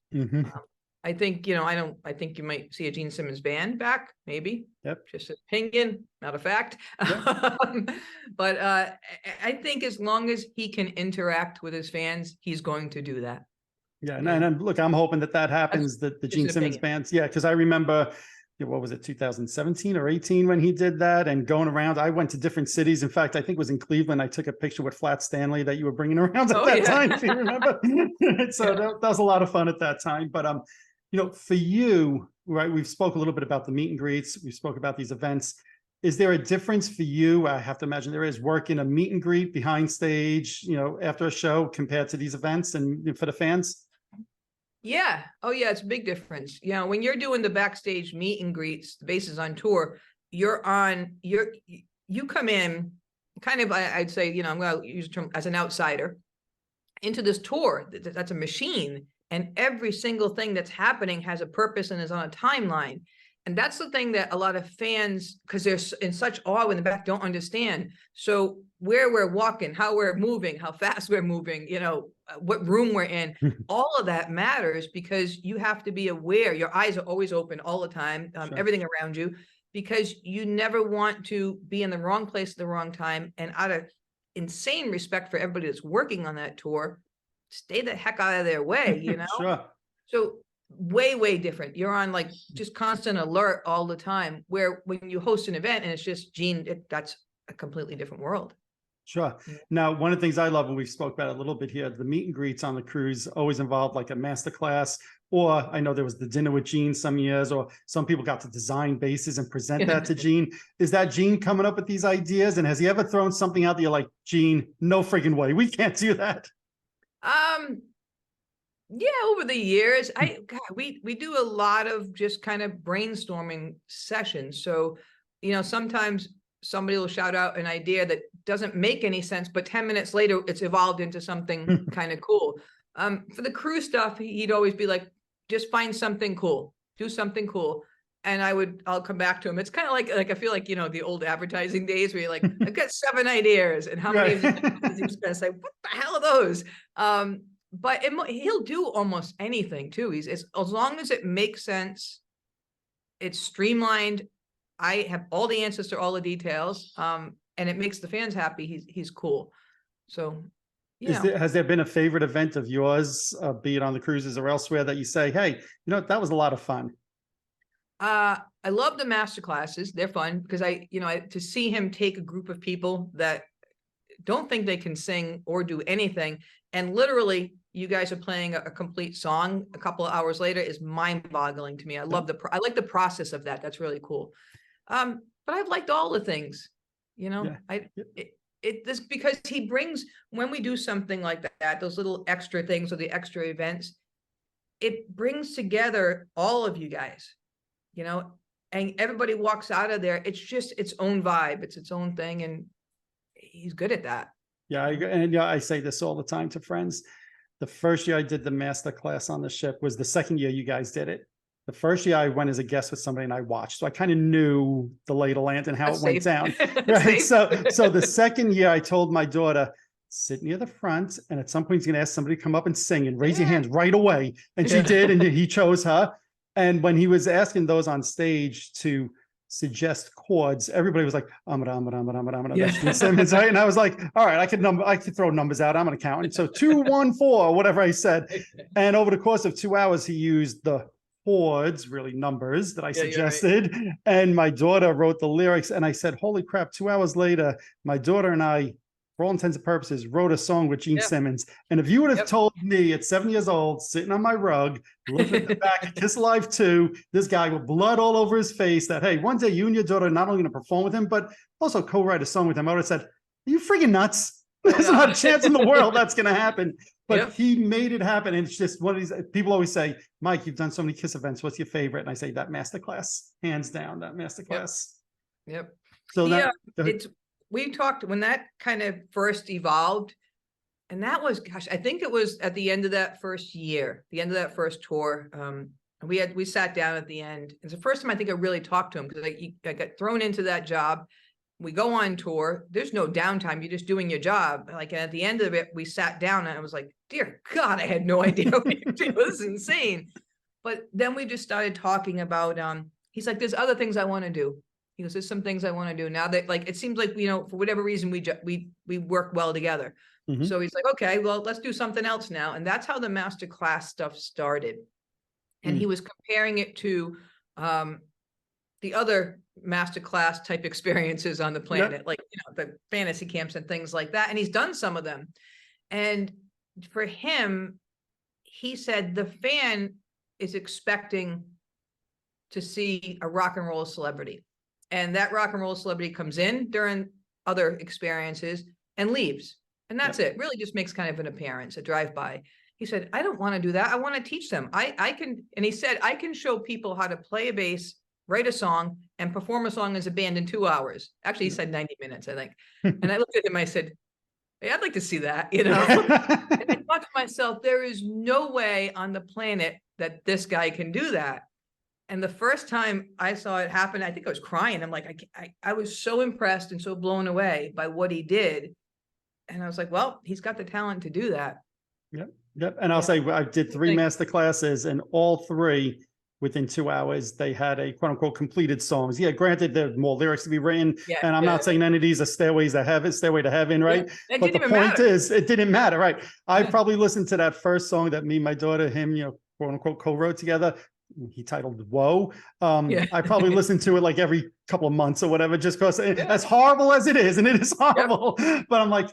I think, I think you might see a Gene Simmons band back, maybe. Yep. Just an opinion, not a fact. Yep. But I think as long as he can interact with his fans, he's going to do that. Yeah, and look, I'm hoping that happens, that the Gene Simmons bands. Yeah, because I remember, what was it, 2017 or 18 when he did that, and going around. I went to different cities. In fact, I think it was in Cleveland. I took a picture with Flat Stanley that you were bringing around at that time, if you remember. So that was a lot of fun at that time. But for you, right? We've spoke a little bit about the meet and greets. We spoke about these events. Is there a difference for you? I have to imagine there is, working a meet and greet behind stage, after a show, compared to these events and for the fans. Yeah. Oh, yeah. It's a big difference. When you're doing the backstage meet and greets, the bases on tour, you come in kind of, I'd say, I'm going to use the term as an outsider into this tour. That's a machine. And every single thing that's happening has a purpose and is on a timeline. And that's the thing that a lot of fans, because they're in such awe in the back, don't understand. So where we're walking, how we're moving, how fast we're moving, what room we're in, all of that matters, because you have to be aware. Your eyes are always open all the time, everything around you, because you never want to be in the wrong place at the wrong time. And out of insane respect for everybody that's working on that tour, stay the heck out of their way, Sure. So way different. You're on like just constant alert all the time, where when you host an event and it's just Gene, that's a completely different world. Sure. Now, one of the things I love, and we spoke about it a little bit here, the meet and greets on the cruise always involved like a master class, or I know there was the dinner with Gene some years, or some people got to design bases and present that to Gene. Is that Gene coming up with these ideas? And has he ever thrown something out there like, Gene, no friggin' way, we can't do that? Yeah, over the years, we do a lot of just kind of brainstorming sessions. So, sometimes somebody will shout out an idea that doesn't make any sense, but 10 minutes later, it's evolved into something kind of cool. For the cruise stuff, he'd always be like, just find something cool, do something cool. And I'll come back to him. It's kind of like I feel like, the old advertising days where you're like, I've got 7 ideas, and how many of these you spend? Like, what the hell are those? But he'll do almost anything too. As long as it makes sense, it's streamlined. I have all the answers to all the details, and it makes the fans happy. He's cool. So, has there been a favorite event of yours, be it on the cruises or elsewhere, that you say, hey, that was a lot of fun? I love the master classes. They're fun because to see him take a group of people that don't think they can sing or do anything, and literally you guys are playing a complete song a couple of hours later, is mind-boggling to me. I like the process of that. That's really cool. But I've liked all the things, this because he brings, when we do something like that, those little extra things or the extra events, it brings together all of you guys, and everybody walks out of there. It's just its own vibe. It's its own thing. And he's good at that. Yeah. I say this all the time to friends. The first year I did the master class on the ship was the second year you guys did it. The first year I went as a guest with somebody and I watched. So I kind of knew the lay of the land and how it went down. Right. So the second year I told my daughter, sit near the front, and at some point he's going to ask somebody to come up and sing, and raise your hands right away. And she did, and he chose her. And when he was asking those on stage to suggest chords, everybody was like, that's Gene Simmons, right? And I was like, all right, I could throw numbers out. I'm an accountant. So 2, 1, 4, whatever I said. And over the course of 2 hours, he used the chords, really numbers that I suggested. Right. And my daughter wrote the lyrics, and I said, holy crap, 2 hours later, my daughter and I for all intents and purposes, wrote a song with Gene Yeah. Simmons. And if you would have Yep. told me at 7 years old, sitting on my rug, looking at the back of Kiss Alive 2, this guy with blood all over his face, that, hey, one day you and your daughter are not only going to perform with him, but also co-write a song with him, I would have said, are you freaking nuts? There's not a chance in the world that's going to happen. But Yep. he made it happen. And it's just one of these, people always say, Mike, you've done so many Kiss events. What's your favorite? And I say that masterclass, hands down, that masterclass. Yep. So Yeah, that, we talked when that kind of first evolved, and that was, gosh, I think it was at the end of that first year, the end of that first tour. We sat down at the end. It's the first time I think I really talked to him, because I got thrown into that job. We go on tour. There's no downtime. You're just doing your job. Like, and at the end of it, we sat down and I was like, dear God, I had no idea what you do. This is insane. But then we just started talking about, he's like, there's other things I want to do. He goes, there's some things I want to do now that, like, it seems like, for whatever reason, we work well together. Mhm. So he's like, okay, well, let's do something else now. And that's how the masterclass stuff started. And he was comparing it to the other masterclass type experiences on the planet, like, the fantasy camps and things like that. And he's done some of them. And for him, he said the fan is expecting to see a rock and roll celebrity. And that rock and roll celebrity comes in during other experiences and leaves. And that's it. Really just makes kind of an appearance, a drive-by. He said, I don't want to do that. I want to teach them. I can, and he said, I can show people how to play a bass, write a song, and perform a song as a band in 2 hours. Actually, he said 90 minutes, I think. And I looked at him, I said, hey, I'd like to see that, And I thought to myself, there is no way on the planet that this guy can do that. And the first time I saw it happen, I think I was crying. I'm like, I was so impressed and so blown away by what he did. And I was like, well, he's got the talent to do that. Yep. And I'll say, I did 3 master classes, and all 3 within 2 hours, they had a quote unquote completed songs. Yeah, granted, there are more lyrics to be written. And I'm not saying any of these are Stairway to Heaven, right? It But the didn't even point matter. is, it didn't matter, right? I probably listened to that first song that me, my daughter, him, quote unquote, co-wrote together. He titled Whoa. I probably listened to it like every couple of months or whatever, just because as horrible as it is, and it is horrible, but I'm like,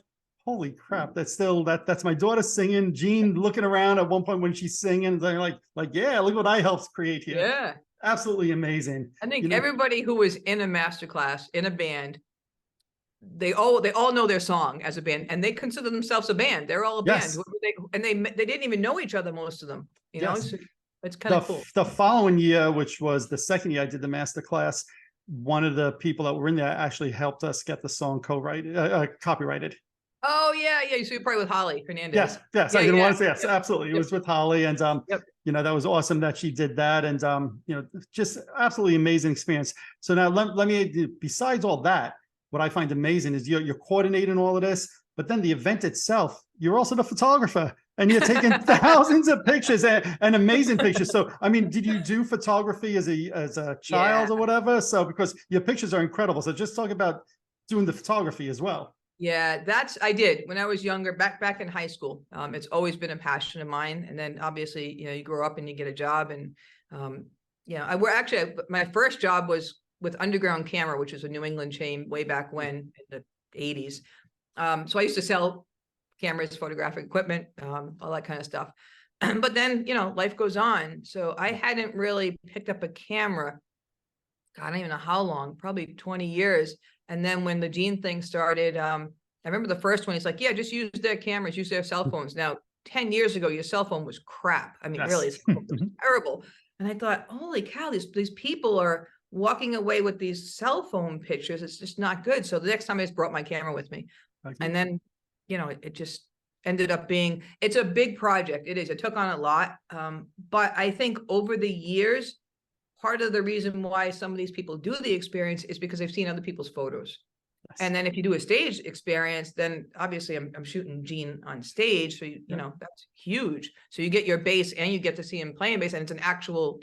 holy crap, that's still, that's my daughter singing, Gene looking around at one point when she's singing, they're like, yeah, look what I helped create here. Yeah. Absolutely amazing. I think everybody who was in a masterclass, in a band, they all know their song as a band, and they consider themselves a band. They're all a band. And they didn't even know each other, most of them, So it's kind of cool. The following year, which was the second year I did the master class, one of the people that were in there actually helped us get the song copyrighted. Oh yeah. So you're probably with Holly Hernandez. Yes. I didn't want to say yes, absolutely. It was with Holly, and that was awesome that she did that, and just absolutely amazing experience. So now let me, besides all that, what I find amazing is you're coordinating all of this, but then the event itself, you're also the photographer. And you're taking thousands of pictures and amazing pictures. So, I mean, did you do photography as a child or whatever? So, because your pictures are incredible. So just talk about doing the photography as well. Yeah, I did when I was younger, back in high school. It's always been a passion of mine. And then obviously, you grow up and you get a job, and my first job was with Underground Camera, which is a New England chain way back when, in the 80s. So I used to sell cameras, photographic equipment, all that kind of stuff. But then, life goes on. So I hadn't really picked up a camera. God, I don't even know how long, probably 20 years. And then when the Gene thing started, I remember the first one, he's like, yeah, just use their cameras, use their cell phones. Now, 10 years ago, your cell phone was crap. I mean, really, it was terrible. And I thought, holy cow, these people are walking away with these cell phone pictures. It's just not good. So the next time I just brought my camera with me. And then it just ended up being, it's a big project. It is. It took on a lot. But I think over the years, part of the reason why some of these people do the experience is because they've seen other people's photos. And then if you do a stage experience, then obviously I'm shooting Gene on stage. So, that's huge. So you get your bass and you get to see him playing bass, and it's an actual,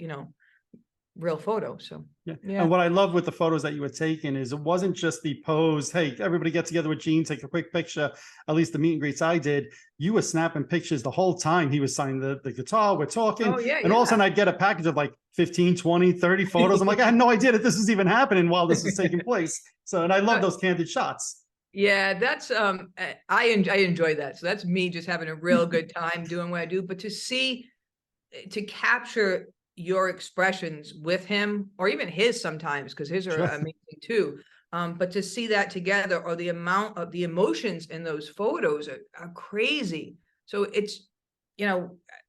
real photo. So And what I love with the photos that you were taking is it wasn't just the pose, hey, everybody get together with Gene, take a quick picture. At least the meet and greets I did, you were snapping pictures the whole time he was signing the guitar, we're talking. All of a sudden I'd get a package of like 15, 20, 30 photos. I'm like, I had no idea that this was even happening while this was taking place. So, and I love those candid shots. Yeah, that's I enjoy that. So that's me just having a real good time doing what I do. But to capture your expressions with him, or even his sometimes, because his are Sure. amazing too. But to see that together, or the amount of the emotions in those photos are crazy. So it's,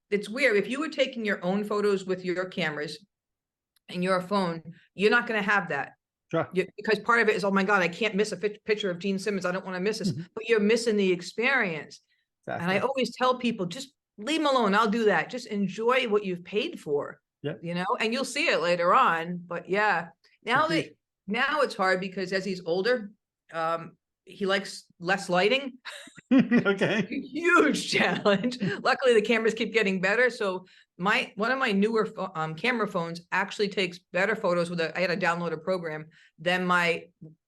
it's weird. If you were taking your own photos with your cameras and your phone, you're not going to have that. Sure. Because part of it is, oh my God, I can't miss a picture of Gene Simmons. I don't want to miss this, Mhm. but you're missing the experience. Exactly. And I always tell people, just leave him alone. I'll do that. Just enjoy what you've paid for, Yeah. and you'll see it later on. But yeah, now it's hard because as he's older, he likes less lighting. Okay. Huge challenge. Luckily, the cameras keep getting better. So one of my newer camera phones actually takes better photos I had to download a program than my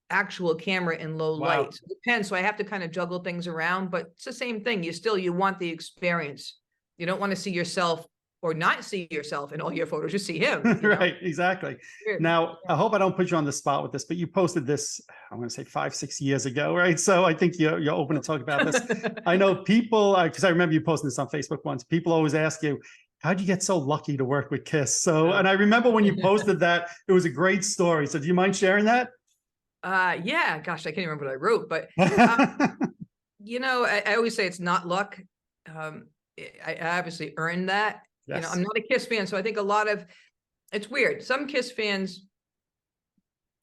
actual camera in low light. So it depends. So I have to kind of juggle things around, but it's the same thing. You want the experience. You don't want to see yourself or not see yourself in all your photos. You see him. Right, exactly. Weird. Now, I hope I don't put you on the spot with this, but you posted this, I want to say 5-6 years ago, right? So I think you're open to talk about this. I know people, because I remember you posting this on Facebook once, people always ask you, how'd you get so lucky to work with Kiss? So, and I remember when you posted that, it was a great story. So do you mind sharing that? Yeah, gosh, I can't remember what I wrote, but I always say it's not luck. I obviously earned that. Yes. I'm not a Kiss fan, so I think it's weird. Some Kiss fans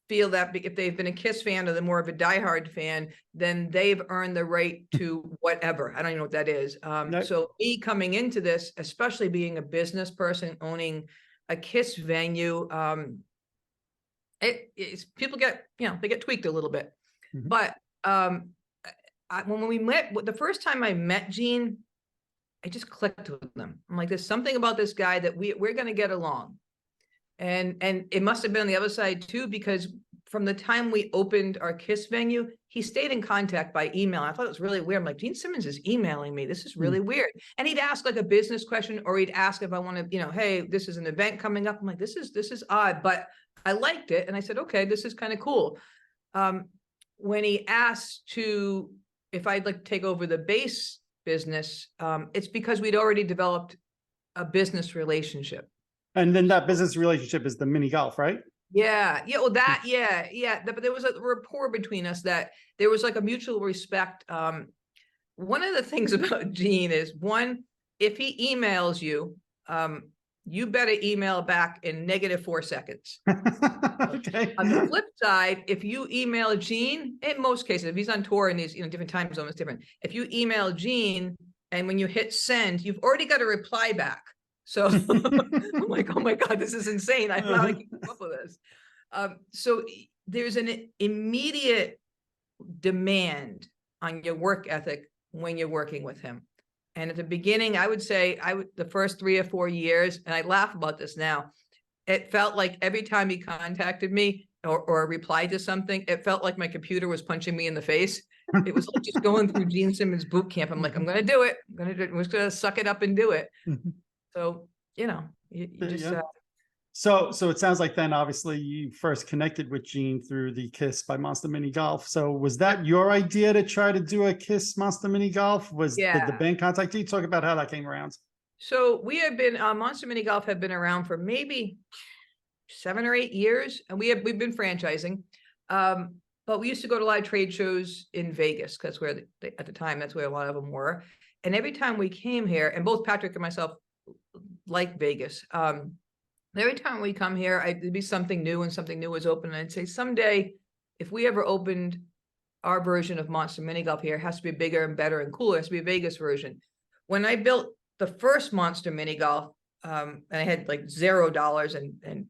feel that if they've been a Kiss fan or they're more of a diehard fan, then they've earned the right to whatever. I don't even know what that is. Nope. So me coming into this, especially being a business person owning a Kiss venue, people get, they get tweaked a little bit. Mhm. But when we met, the first time I met Gene, I just clicked with them. I'm like, there's something about this guy that we're going to get along. And it must have been on the other side too, because from the time we opened our Kiss venue, he stayed in contact by email. I thought it was really weird. I'm like, Gene Simmons is emailing me. This is really weird. And he'd ask like a business question, or he'd ask if I want to, hey, this is an event coming up. I'm like, this is odd, but I liked it. And I said, okay, this is kind of cool. When he asked if I'd like to take over the bass business, it's because we'd already developed a business relationship. And then that business relationship is the mini golf, right? Yeah. Well, but there was a rapport between us that there was like a mutual respect. One of the things about Gene is, one, if he emails you, you better email back in -4 seconds. Okay. On the flip side, if you email Gene, in most cases, if he's on tour in these different time zones, different. If you email Gene and when you hit send, you've already got a reply back. So I'm like, oh my God, this is insane. I don't know how to keep up with this. So there's an immediate demand on your work ethic when you're working with him. And at the beginning, I would say the first 3 or 4 years, and I laugh about this now, it felt like every time he contacted me or replied to something, it felt like my computer was punching me in the face. It was like just going through Gene Simmons boot camp. I'm like, I'm going to do it. I'm just going to suck it up and do it. So, you just. Yeah. So it sounds like then obviously you first connected with Gene through the Kiss by Monster Mini Golf. So was that your idea to try to do a Kiss Monster Mini Golf? Did the band contact you? Talk about how that came around. So we have been Monster Mini Golf have been around for maybe 7 or 8 years, and we've been franchising. But we used to go to a lot of trade shows in Vegas because at the time that's where a lot of them were. And every time we came here, and both Patrick and myself like Vegas. Every time we come here, there'd be something new, and something new was open. And I'd say someday, if we ever opened our version of Monster Mini Golf here, it has to be bigger and better and cooler. It has to be a Vegas version. When I built the first Monster Mini Golf, and I had like $0 and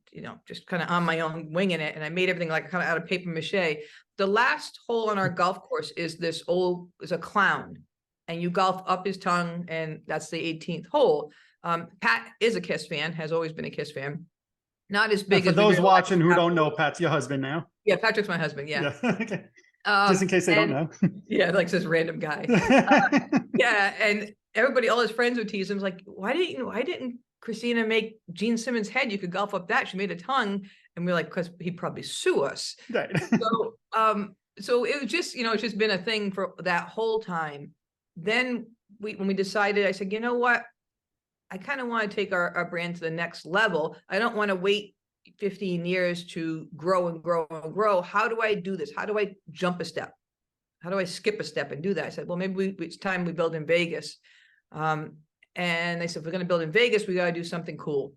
just kind of on my own winging it, and I made everything like kind of out of paper mache. The last hole on our golf course is a clown, and you golf up his tongue, and that's the 18th hole. Pat is a Kiss fan, has always been a Kiss fan. Not as big as those watching who don't know, Pat's your husband now. Yeah, Patrick's my husband. Yeah. Okay. Just in case they don't know. Yeah, like this random guy. Yeah, and everybody, all his friends would tease him, like, why didn't Christina make Gene Simmons' head? You could golf up that. She made a tongue, and we're like, because he'd probably sue us. Right. so it was just, it's just been a thing for that whole time. Then when we decided, I said, you know what? I kind of want to take our brand to the next level. I don't want to wait 15 years to grow and grow and grow. How do I do this? How do I jump a step? How do I skip a step and do that? I said, well, maybe it's time we build in Vegas. And they said, if we're going to build in Vegas, we got to do something cool.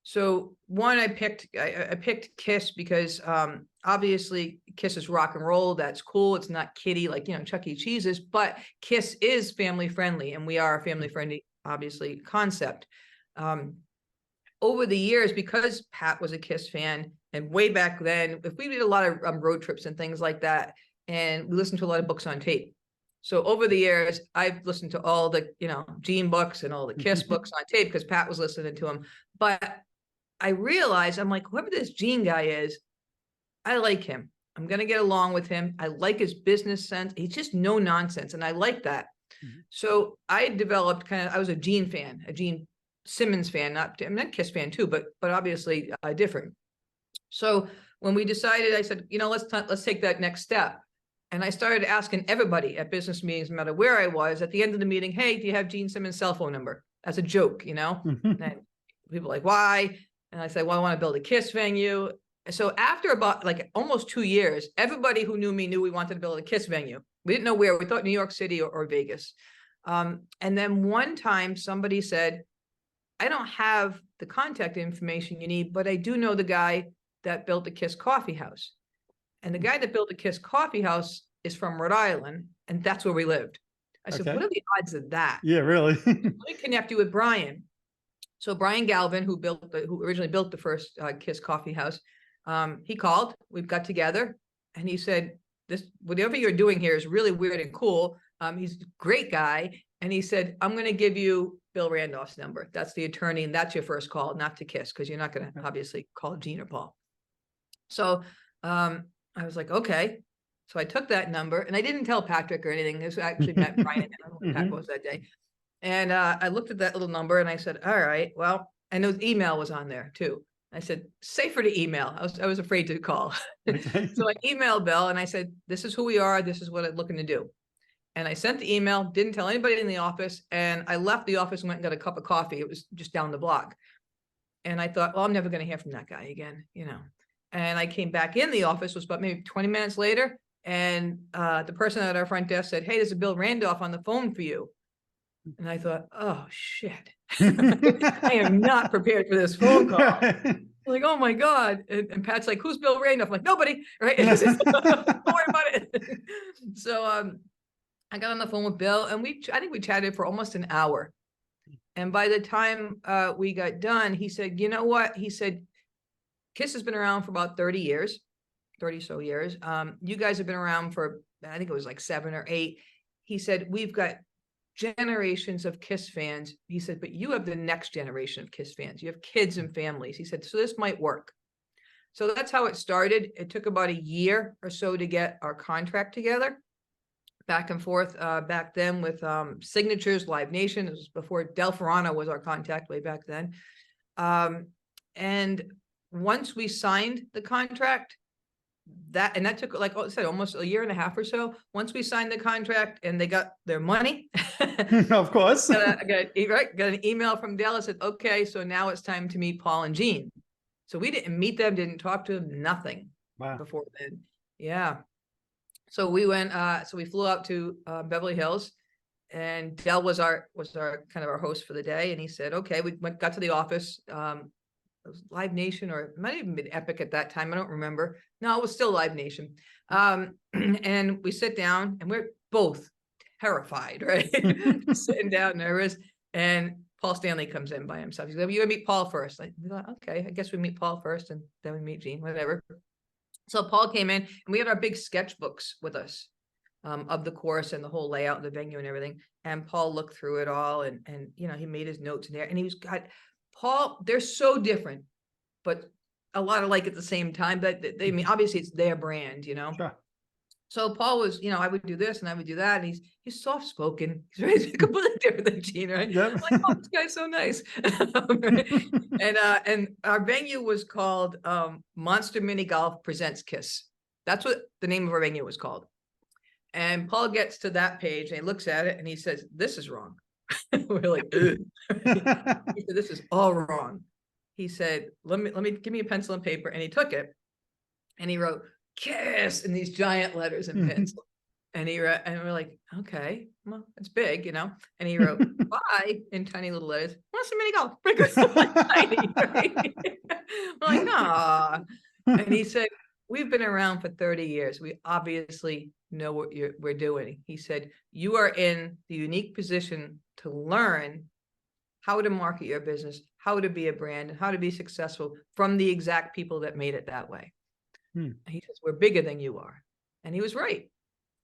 So one, I picked Kiss because obviously Kiss is rock and roll. That's cool. It's not kiddie like, Chuck E. Cheese's, but Kiss is family friendly, and we are a family friendly, obviously, concept. Over the years, because Pat was a Kiss fan, and way back then, if we did a lot of road trips and things like that, and we listened to a lot of books on tape. So over the years, I've listened to all the, Gene books and all the Kiss books on tape because Pat was listening to them. But I realized, I'm like, whoever this Gene guy is, I like him. I'm going to get along with him. I like his business sense. He's just no nonsense. And I like that. So I developed I was a Gene fan, a Gene Simmons fan, I'm not Kiss fan too, but obviously different. So when we decided, I said, let's take that next step. And I started asking everybody at business meetings, no matter where I was, at the end of the meeting, hey, do you have Gene Simmons' cell phone number? As a joke, And people like, why? And I said, well, I want to build a Kiss venue. So after about almost 2 years, everybody who knew me knew we wanted to build a Kiss venue. We didn't know where. We thought New York City or Vegas. And then one time somebody said, I don't have the contact information you need, but I do know the guy that built the Kiss Coffee House. And the guy that built the Kiss Coffee House is from Rhode Island, and that's where we lived. I said, what are the odds of that? Yeah, really? Let me connect you with Brian. So Brian Galvin, who originally built the first Kiss Coffee House, he called. We got together, and he said, whatever you're doing here is really weird and cool. He's a great guy. And he said, I'm going to give you Bill Randolph's number. That's the attorney, and that's your first call, not to Kiss, because you're not going to obviously call Gene or Paul. So I was like, okay. So I took that number, and I didn't tell Patrick or anything. This actually met Brian. I don't know who Pat was that day. And I looked at that little number, and I said, all right, well, and his email was on there too. I said, safer to email. I was afraid to call. So I emailed Bill, and I said, this is who we are. This is what I'm looking to do. And I sent the email, didn't tell anybody in the office. And I left the office and went and got a cup of coffee. It was just down the block. And I thought, well, I'm never going to hear from that guy again, And I came back in the office, was about maybe 20 minutes later. And the person at our front desk said, hey, there's a Bill Randolph on the phone for you. And I thought, oh, shit. I am not prepared for this phone call. Like, oh my God. And Pat's like, who's Bill Randolph? I'm like, nobody. Right. Don't worry about it. So I got on the phone with Bill, and I think we chatted for almost an hour. And by the time we got done, he said, you know what? He said, Kiss has been around for about 30 so years. You guys have been around for, I think it was like 7 or 8. He said, we've got generations of Kiss fans. He said, but you have the next generation of Kiss fans. You have kids and families. He said, so this might work. So that's how it started. It took about a year or so to get our contract together. Back and forth back then with Signatures, Live Nation. It was before Del Ferrano was our contact way back then. And once we signed the contract, that took, like I said, almost a year and a half or so. Once we signed the contract and they got their money, of course, I got an email from Del that said, okay, so now it's time to meet Paul and Gene. So we didn't meet them, didn't talk to them, nothing before then. Yeah. So we went, so we flew out to Beverly Hills, and Del was our kind of our host for the day. And he said, okay, got to the office. It was Live Nation, or it might have even been Epic at that time. I don't remember. No, it was still Live Nation. And we sit down, and we're both terrified, right? Sitting down, nervous. And Paul Stanley comes in by himself. He's like, you gotta meet Paul first. Like, okay, I guess we meet Paul first, and then we meet Gene, whatever. So Paul came in, and we had our big sketchbooks with us of the course and the whole layout of the venue and everything. And Paul looked through it all, and he made his notes in there. And Paul, they're so different, but a lot alike at the same time. But I mean, obviously it's their brand, Sure. So Paul was, I would do this and I would do that. And he's soft spoken. He's very completely different than Gene, right? Yep. I'm like, oh, this guy's so nice. And our venue was called Monster Mini Golf Presents Kiss. That's what the name of our venue was called. And Paul gets to that page and he looks at it and he says, "This is wrong." We're like, "Ugh." He said, "This is all wrong." He said, let me give me a pencil and paper. And he took it and he wrote "KISS" in these giant letters in pencil. And he wrote, and we're like, okay, well, it's big, you know. And he wrote "Bye" in tiny little letters. Monster Mini Golf. Tiny, right? We're like, "Aw." And he said, "We've been around for 30 years. We obviously know what we're doing." He said, "You are in the unique position to learn how to market your business, how to be a brand, and how to be successful from the exact people that made it that way." And he says, "We're bigger than you are." And he was right.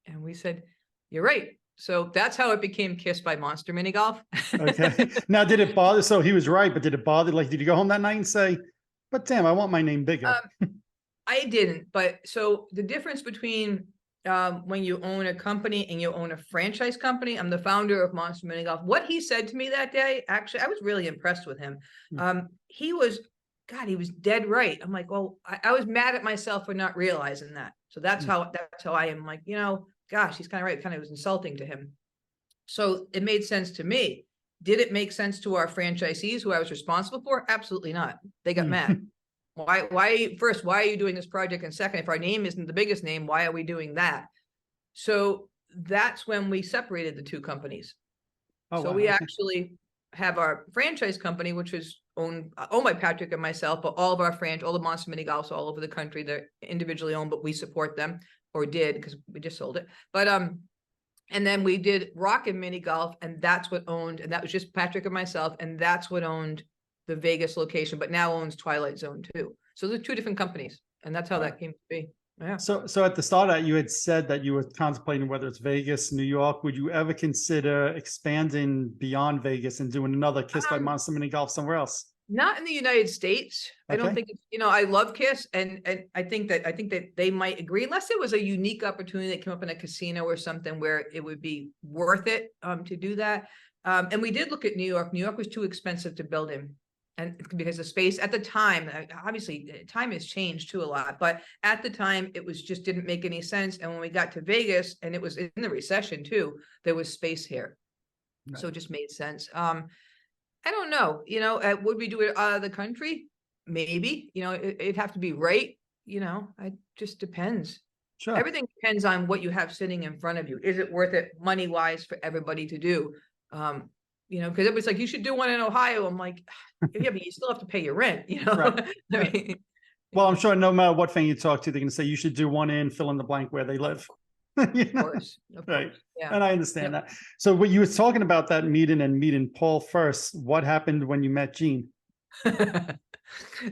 And we said, "You're right." So that's how it became KISS by Monster Mini Golf. Okay. Now, did it bother? So he was right, but did it bother? Like, did you go home that night and say, "But damn, I want my name bigger"? I didn't. But so the difference between when you own a company and you own a franchise company, I'm the founder of Monster Mini Golf. What he said to me that day, actually, I was really impressed with him. He was dead right. I'm like, well, I was mad at myself for not realizing that. So that's how I am. Like, gosh, he's kind of right. It kind of was insulting to him. So it made sense to me. Did it make sense to our franchisees who I was responsible for? Absolutely not. They got mad. Why are you doing this project? And second, if our name isn't the biggest name, why are we doing that? So that's when we separated the two companies. So we actually have our franchise company, which is owned by Patrick and myself, but all of our all the Monster Mini Golfs all over the country, they're individually owned, but we support them, or did, because we just sold it. But and then we did Rock and Mini Golf, and that's what owned, and that was just Patrick and myself, and that's what owned the Vegas location, but now owns Twilight Zone too. So they're two different companies, and that's how that came to be. Yeah. So at the start of that, you had said that you were contemplating whether it's Vegas, New York. Would you ever consider expanding beyond Vegas and doing another KISS by Monster Mini Golf somewhere else? Not in the United States. I don't think I love KISS, and I think that they might agree, unless it was a unique opportunity that came up in a casino or something where it would be worth it to do that. And we did look at New York. New York was too expensive to build in. And because the space at the time, obviously time has changed too a lot, but at the time it was just didn't make any sense. And when we got to Vegas, and it was in the recession too, there was space here. Right. So it just made sense. I don't know, would we do it out of the country? Maybe, it'd have to be right. It just depends. Sure. Everything depends on what you have sitting in front of you. Is it worth it money wise for everybody to do? Because it was like, you should do one in Ohio. I'm like, yeah, but you still have to pay your rent, Right. I mean, well, I'm sure no matter what fan you talk to, they're going to say you should do one in fill in the blank where they live. Of course. Right. Yeah. And I understand that. So when you were talking about that meeting Paul first, what happened when you met Gene?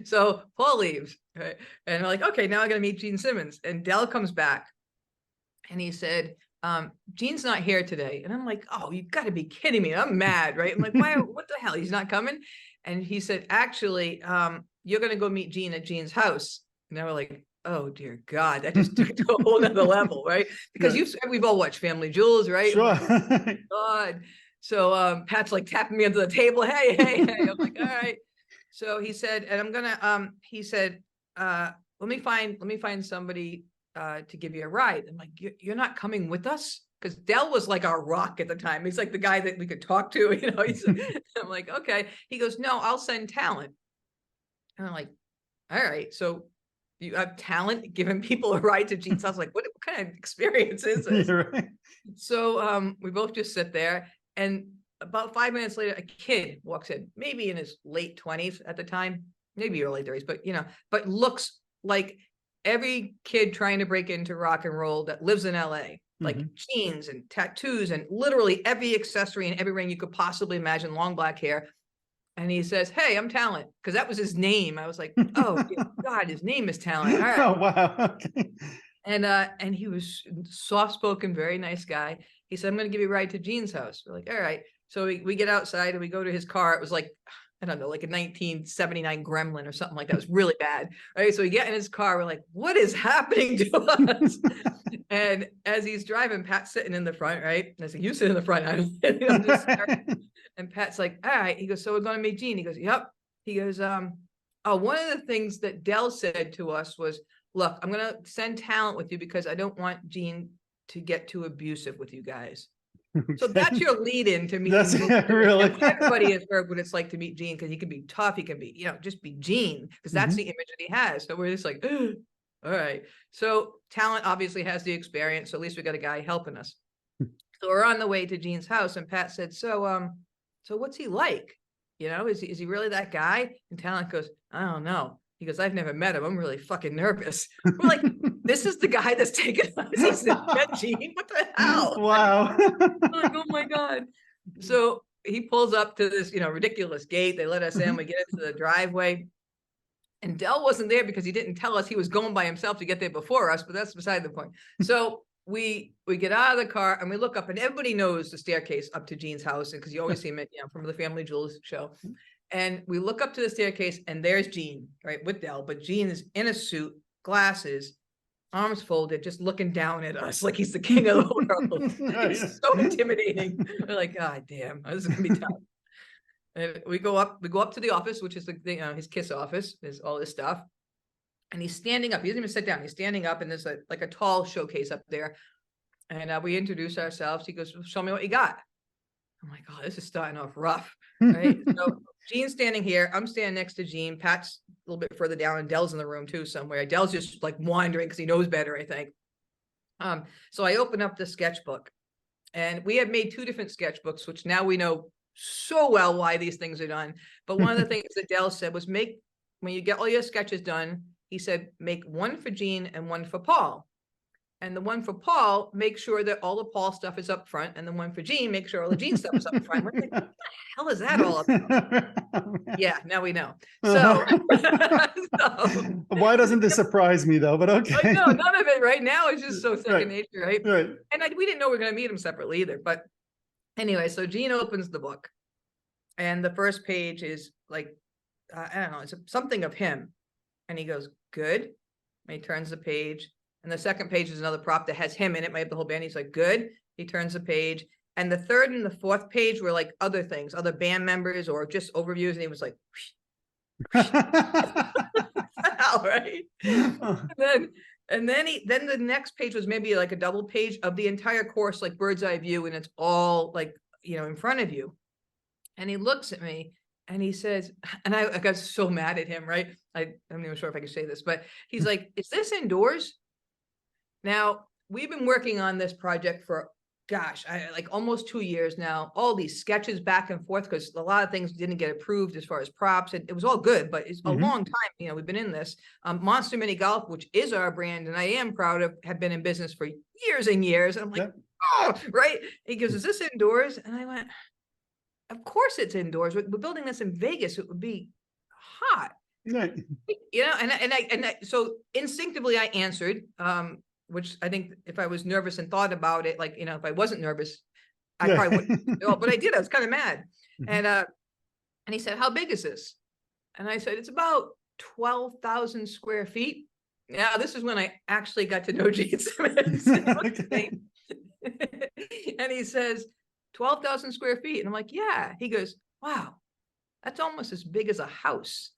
So Paul leaves, right? And we're like, okay, now I got to meet Gene Simmons. And Dell comes back and he said, Gene's not here today. And I'm like, oh, you got to be kidding me. I'm mad, right? I'm like, why? What the hell? He's not coming? And he said, actually, you're going to go meet Gene at Gene's house. And now we're like, oh, dear God, that just took to a whole nother level, right? Because we've all watched Family Jewels, right? Sure. Like, God. So Pat's like tapping me under the table. Hey. I'm like, all right. So he said, and I'm going to, he said, let me find somebody to give you a ride. I'm like, you're not coming with us? Because Dell was like our rock at the time. He's like the guy that we could talk to, I'm like, okay. He goes, no, I'll send talent. And I'm like, all right. So you have talent giving people a ride to Gene's house. Like, what kind of experience is this? Right. So we both just sit there, and about 5 minutes later, a kid walks in, maybe in his late 20s at the time, maybe early 30s, but looks like every kid trying to break into rock and roll that lives in LA, like jeans and tattoos and literally every accessory and every ring you could possibly imagine, long black hair. And he says, hey, I'm Talent, because that was his name. I was like, oh, God, his name is Talent. All right. Oh, wow. Okay. And he was soft-spoken, very nice guy. He said, I'm going to give you a ride to Gene's house. We're like, all right. So we get outside and we go to his car. It was like, I don't know, like a 1979 Gremlin or something like that. It was really bad. Right. So we get in his car. We're like, what is happening to us? And as he's driving, Pat's sitting in the front, right? And I said, you sit in the front. And Pat's like, all right. He goes, so we're going to meet Gene. He goes, yep. He goes, one of the things that Dell said to us was, look, I'm going to send talent with you because I don't want Gene to get too abusive with you guys. So that's your lead in to meeting Gene. Really. Everybody has heard what it's like to meet Gene, because he can be tough. He can be, just be Gene, because that's the image that he has. So we're just like, all right. So talent obviously has the experience. So at least we got a guy helping us. So we're on the way to Gene's house, and Pat said, so what's he like? Is he really that guy? And talent goes, I don't know. He goes, I've never met him. I'm really fucking nervous. We're like, this is the guy that's taking us. He said, Gene, what the hell? Wow. Like, oh my God. So he pulls up to this, ridiculous gate. They let us in. We get into the driveway. And Dell wasn't there because he didn't tell us he was going by himself to get there before us, but that's beside the point. So we get out of the car and we look up, and everybody knows the staircase up to Gene's house, because you always see him from the Family Jewels show. And we look up to the staircase, and there's Gene, right, with Dell. But Gene is in a suit, glasses, arms folded, just looking down at us like he's the king of the world. He's so intimidating. We're like, God damn, this is gonna be tough. And we go up to the office, which is his KISS office. There's all this stuff. And he's standing up. He doesn't even sit down. He's standing up, and there's a tall showcase up there. And we introduce ourselves. He goes, show me what you got. I'm like, oh, this is starting off rough. Right. So Gene's standing here. I'm standing next to Gene. Pat's a little bit further down, and Dell's in the room too somewhere. Dell's just like wandering because he knows better, I think. So I open up the sketchbook, and we have made 2 different sketchbooks, which now we know so well why these things are done. But one of the things that Dell said was, when you get all your sketches done, he said, make one for Gene and one for Paul. And the one for Paul, make sure that all the Paul stuff is up front. And the one for Gene, make sure all the Gene stuff is up front. We're like, what the hell is that all about? Yeah, now we know. So, why doesn't this surprise me though? But okay. No, none of it right now is just so second nature, right? Right. And we didn't know we were going to meet him separately either. But anyway, so Gene opens the book, and the first page is like, I don't know, it's something of him. And he goes, good. And he turns the page. And the second page is another prop that has him in it. Might have the whole band. He's like, good. He turns the page. And the third and the fourth page were like other things, other band members or just overviews. And he was like, all right. And then the next page was maybe like a double page of the entire course, like bird's eye view. And it's all like, in front of you. And he looks at me and he says, and I got so mad at him, right? I'm not even sure if I can say this, but he's like, is this indoors? Now, we've been working on this project for, like almost 2 years now, all these sketches back and forth, because a lot of things didn't get approved as far as props. And it was all good, but it's a long time, we've been in this. Monster Mini Golf, which is our brand, and I am proud of, have been in business for years and years. And I'm like, oh, right? He goes, is this indoors? And I went, of course it's indoors. We're building this in Vegas. It would be hot. Right. So instinctively I answered, which I think if I was nervous and thought about it, like, if I wasn't nervous, I probably wouldn't. But I did. I was kind of mad. And he said, how big is this? And I said, it's about 12,000 square feet. Now, this is when I actually got to know Gene Simmons. And he says, 12,000 square feet. And I'm like, yeah. He goes, wow, that's almost as big as a house.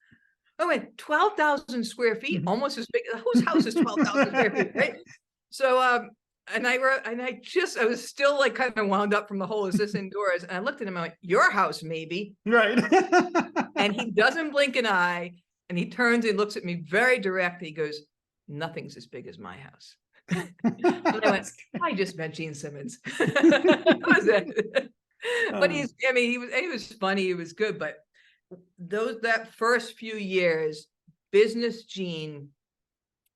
I went, 12,000 square feet, almost as big. Whose house is 12,000 square feet, right? So, I was still like kind of wound up from the whole, is this indoors? And I looked at him, I'm like, your house, maybe. Right. And he doesn't blink an eye. And he turns and looks at me very direct. He goes, nothing's as big as my house. And I went, I just met Gene Simmons. That was it. But he was funny. He was good. But that first few years, business Gene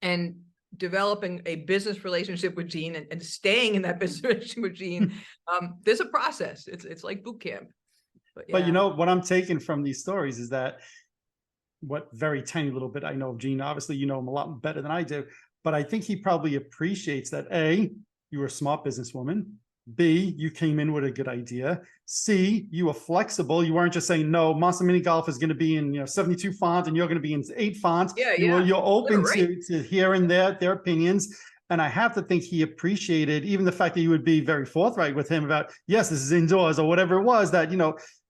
and developing a business relationship with Gene and staying in that business relationship with Gene, there's a process. It's like boot camp. But what I'm taking from these stories is that what very tiny little bit I know of Gene, obviously you know him a lot better than I do, but I think he probably appreciates that A, you were a smart businesswoman. B, you came in with a good idea. C, you were flexible. You weren't just saying, no, Monster Mini Golf is going to be in 72 fonts and you're going to be in 8 fonts. You're open to hearing their opinions. And I have to think he appreciated even the fact that you would be very forthright with him about, yes, this is indoors or whatever it was, that,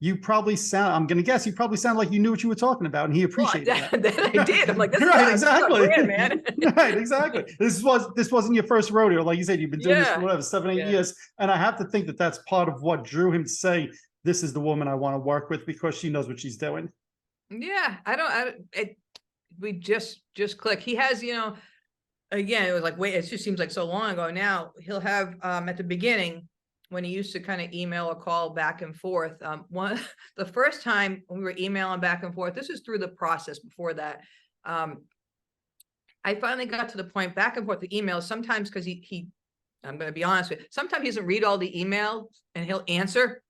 you probably I'm going to guess you probably sound like you knew what you were talking about, and he appreciated that. That I did. I'm like, this right, is exactly. Brand, man. Right, exactly. This wasn't your first rodeo. Like you said, you've been doing this for whatever, 7-8 years. And I have to think that that's part of what drew him to say, this is the woman I want to work with because she knows what she's doing. Yeah, we just click. He has, again, it was like, wait, it just seems like so long ago now. He'll have, at the beginning, when he used to kind of email or call back and forth, the first time we were emailing back and forth, this is through the process before that. I finally got to the point back and forth the emails sometimes because I'm going to be honest with you, sometimes he doesn't read all the emails and he'll answer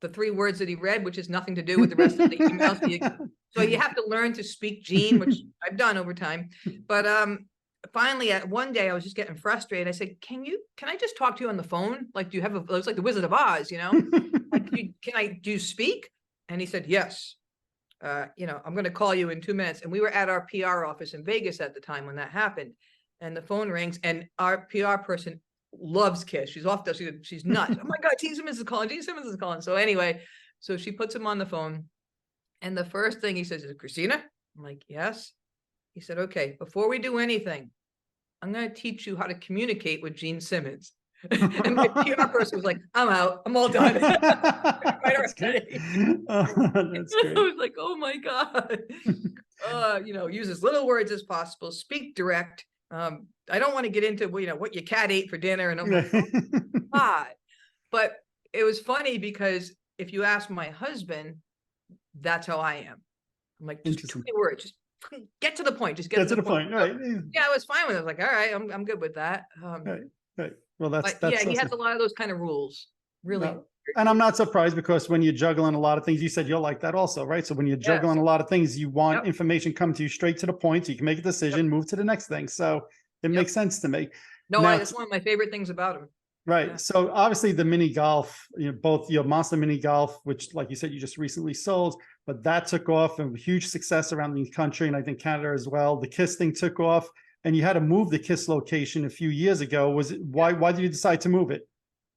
the 3 words that he read, which has nothing to do with the rest of the emails. So you have to learn to speak Gene, which I've done over time. But finally, one day I was just getting frustrated. I said, can I just talk to you on the phone? Like, do you have it was like the Wizard of Oz, like, do you speak? And he said, yes. I'm going to call you in 2 minutes. And we were at our PR office in Vegas at the time when that happened. And the phone rings and our PR person loves Kiss. She's off she's nuts. Oh my God, Gene Simmons is calling. Gene Simmons is calling. So anyway, so she puts him on the phone. And the first thing he says is, Christina? I'm like, yes. He said, okay, before we do anything, I'm going to teach you how to communicate with Gene Simmons. And my PR person was like, I'm out. I'm all done. That's great. That's great. I was like, oh my God. Use as little words as possible. Speak direct. I don't want to get into, what your cat ate for dinner. And I'm like, oh God. But it was funny because if you ask my husband, that's how I am. I'm like, just 20 words, just get to the point. Just get to the point. Right. Yeah, I was fine with it. I was like, all right, I'm good with that. Right. Well, that's he has a lot of those kind of rules. Really. No. And I'm not surprised because when you're juggling a lot of things, you said you're like that also, right? So when you're juggling a lot of things, you want information come to you straight to the point so you can make a decision, move to the next thing. So it makes sense to me. No, that's one of my favorite things about him. Right. Yeah. So obviously the mini golf, both your Monster Mini Golf, which like you said, you just recently sold, but that took off and huge success around the country and I think Canada as well. The Kiss thing took off and you had to move the Kiss location a few years ago. Why did you decide to move it?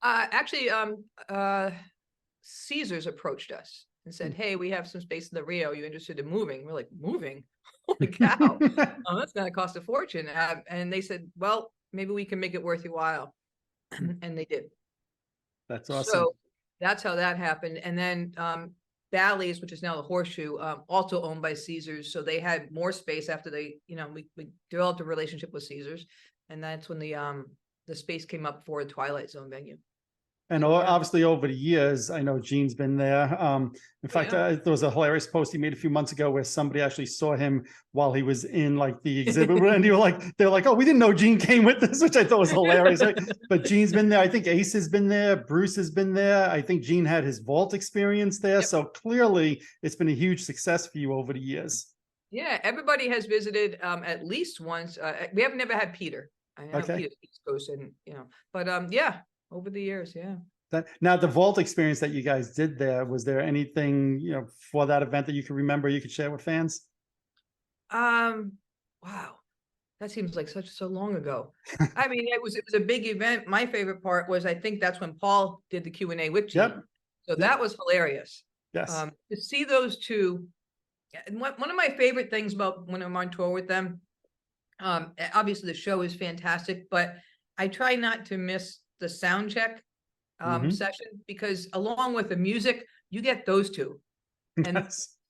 Actually, Caesars approached us and said, hey, we have some space in the Rio. You interested in moving? We're like, moving? Holy cow. That's going to cost a fortune. And they said, well, maybe we can make it worth your while. And they did. That's awesome. So that's how that happened. And then Bally's, which is now the Horseshoe, also owned by Caesars. So they had more space after they, we developed a relationship with Caesars. And that's when the space came up for a Twilight Zone venue. And obviously over the years, I know Gene's been there. In fact, there was a hilarious post he made a few months ago where somebody actually saw him while he was in like the exhibit. And they're like, oh, we didn't know Gene came with this, which I thought was hilarious. Right? But Gene's been there. I think Ace has been there. Bruce has been there. I think Gene had his vault experience there. So clearly it's been a huge success for you over the years. Yeah, everybody has visited at least once. We have never had Peter. I know Peter's East Coast and, but over the years, Now, the vault experience that you guys did there, was there anything, for that event that you can remember you could share with fans? Wow. That seems like so long ago. I mean, it was a big event. My favorite part was, I think that's when Paul did the Q&A with Gene. So that was hilarious. Yes. To see those two. And one of my favorite things about when I'm on tour with them, obviously the show is fantastic, but I try not to miss the sound check session, because along with the music, you get those two and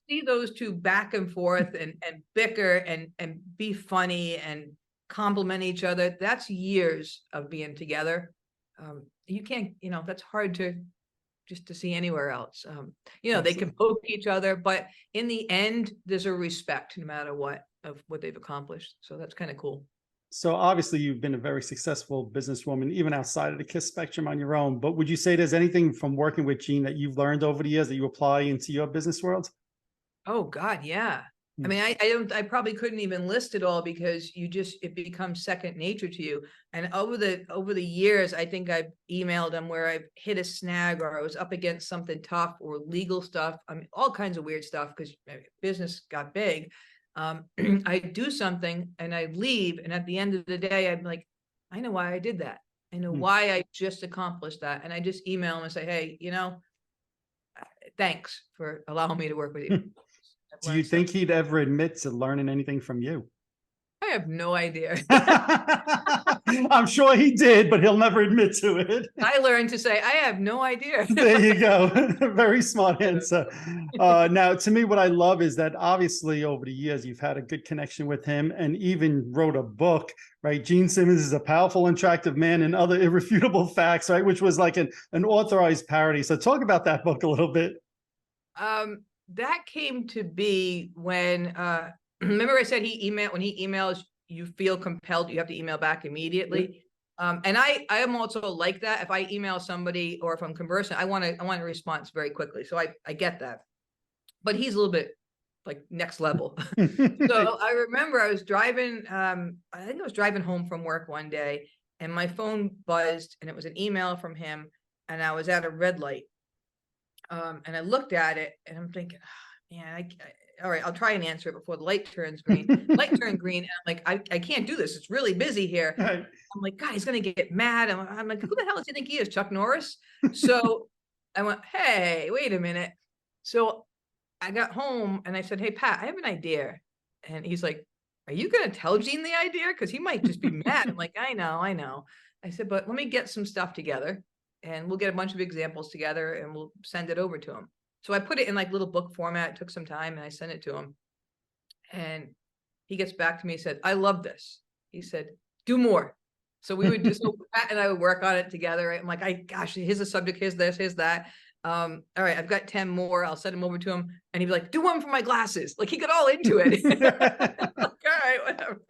see those two back and forth and bicker and be funny and compliment each other. That's years of being together. You can't, that's hard to see anywhere else. They can poke each other, but in the end, there's a respect no matter what of what they've accomplished. So that's kind of cool. So obviously you've been a very successful businesswoman, even outside of the Kiss spectrum on your own, but would you say there's anything from working with Gene that you've learned over the years that you apply into your business world? Oh God, yeah. I mean, I probably couldn't even list it all because it becomes second nature to you. And over the years, I think I've emailed them where I've hit a snag or I was up against something tough or legal stuff. I mean, all kinds of weird stuff because business got big. I do something and I leave. And at the end of the day, I'm like, I know why I did that. I know why I just accomplished that. And I just email him and say, hey, thanks for allowing me to work with you. Do you think he'd ever admit to learning anything from you? I have no idea. I'm sure he did, but he'll never admit to it. I learned to say, I have no idea. There you go. Very smart answer. Now, to me, what I love is that obviously over the years, you've had a good connection with him and even wrote a book, right? Gene Simmons is a powerful, attractive man and other irrefutable facts, right? Which was like an authorized parody. So talk about that book a little bit. That came to be when, remember I said when he emails, you feel compelled, you have to email back immediately. And I am also like that. If I email somebody or if I'm conversing, I want a response very quickly. So I get that, but he's a little bit like next level. So I remember I was driving, I think I was driving home from work one day and my phone buzzed and it was an email from him and I was at a red light. And I looked at it and I'm thinking, oh, man, all right, I'll try and answer it before the light turns green. Light turned green. And I'm like, I can't do this. It's really busy here. Right. I'm like, God, he's going to get mad. I'm like, who the hell does he think he is? Chuck Norris? So I went, hey, wait a minute. So I got home and I said, hey, Pat, I have an idea. And he's like, are you going to tell Gene the idea? Because he might just be mad. I'm like, I know. I said, but let me get some stuff together and we'll get a bunch of examples together and we'll send it over to him. So I put it in like little book format. It took some time and I sent it to him. And he gets back to me and said, I love this. He said, do more. So we would just, Pat and I would work on it together. I'm like, gosh, here's a subject, here's this, here's that. All right, I've got 10 more. I'll send them over to him. And he'd be like, do one for my glasses. Like he got all into it. Like, all right, whatever.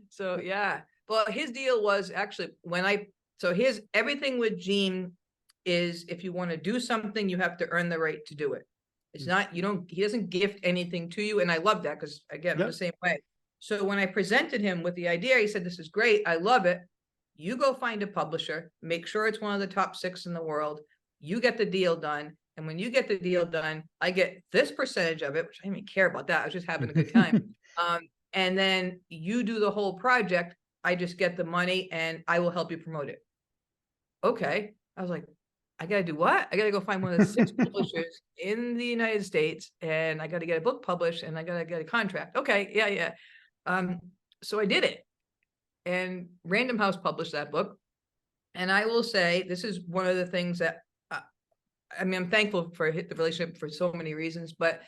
So yeah. Well, his deal was actually everything with Gene is if you want to do something, you have to earn the right to do it. It's not, he doesn't gift anything to you. And I love that because again, I'm the same way. So when I presented him with the idea, he said, this is great. I love it. You go find a publisher, make sure it's one of the top 6 in the world. You get the deal done. And when you get the deal done, I get this percentage of it, which I didn't even care about that. I was just having a good time. And then you do the whole project. I just get the money and I will help you promote it. Okay. I was like, I got to do what? I got to go find one of the 6 publishers in the United States and I got to get a book published and I got to get a contract. Okay. Yeah. So I did it and Random House published that book. And I will say, this is one of the things that, I'm thankful for the relationship for so many reasons, but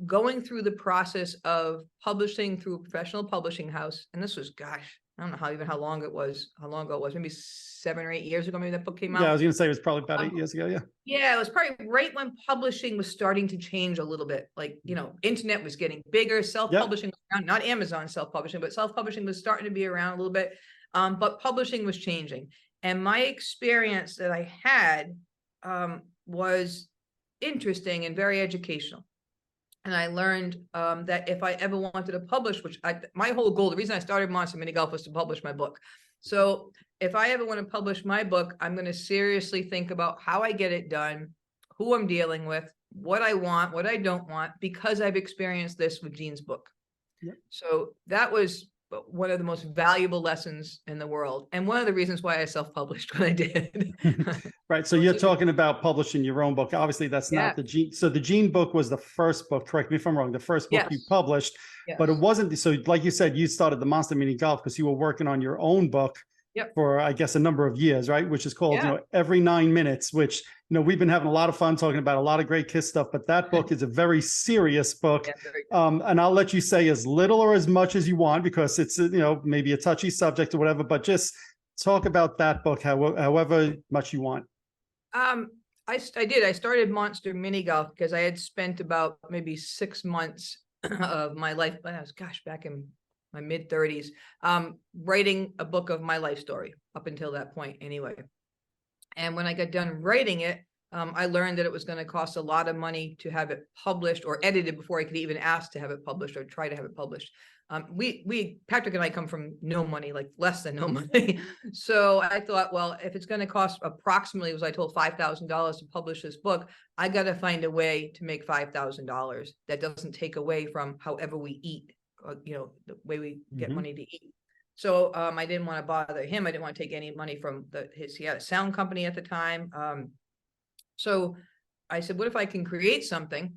going through the process of publishing through a professional publishing house, and this was, gosh, I don't know how long ago it was, maybe 7 or 8 years ago, maybe that book came out. Yeah, I was going to say it was probably about 8 years ago. Yeah. Yeah, it was probably right when publishing was starting to change a little bit. Like, internet was getting bigger, self-publishing was around, not Amazon self-publishing, but self-publishing was starting to be around a little bit. But publishing was changing. And my experience that I had was interesting and very educational. And I learned that if I ever wanted to publish, my whole goal, the reason I started Monster Mini Golf was to publish my book. So if I ever want to publish my book, I'm going to seriously think about how I get it done, who I'm dealing with, what I want, what I don't want, because I've experienced this with Gene's book. Yep. So that was one of the most valuable lessons in the world. And one of the reasons why I self-published when I did. Right. So you're talking about publishing your own book. Obviously that's not the Gene. So the Gene book was the first book, correct me if I'm wrong, the first book you published, but it wasn't. So like you said, you started the Monster Mini Golf because you were working on your own book for, I guess, a number of years, right? Which is called, Every 9 Minutes, which, we've been having a lot of fun talking about a lot of great KISS stuff, but that book is a very serious book. And I'll let you say as little or as much as you want, because it's, maybe a touchy subject or whatever, but just talk about that book, however much you want. I did. I started Monster Mini Golf because I had spent about maybe 6 months of my life, when I was, back in my mid 30s, writing a book of my life story up until that point anyway. And when I got done writing it, I learned that it was going to cost a lot of money to have it published or edited before I could even ask to have it published or try to have it published. Patrick and I come from no money, like less than no money. So I thought, well, if it's going to cost approximately, as I told, $5,000 to publish this book, I got to find a way to make $5,000 that doesn't take away from however we eat, the way we get money to eat. So I didn't want to bother him. I didn't want to take any money from he had a sound company at the time. So I said, what if I can create something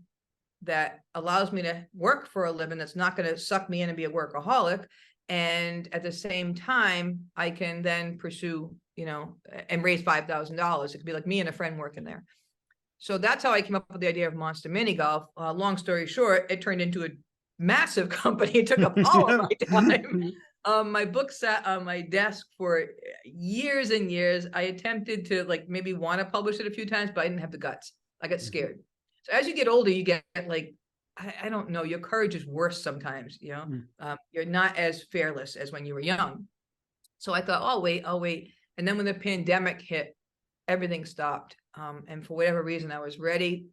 that allows me to work for a living that's not going to suck me in and be a workaholic, and at the same time I can then pursue, and raise $5,000. It could be like me and a friend working there. So that's how I came up with the idea of Monster Mini Golf. Long story short, it turned into a massive company. It took up all of my time. My book sat on my desk for years and years. I attempted to maybe want to publish it a few times, but I didn't have the guts. I got scared. So as you get older, you get I don't know, your courage is worse sometimes, you're not as fearless as when you were young. So I thought, I'll wait. And then when the pandemic hit, everything stopped. And for whatever reason, I was ready.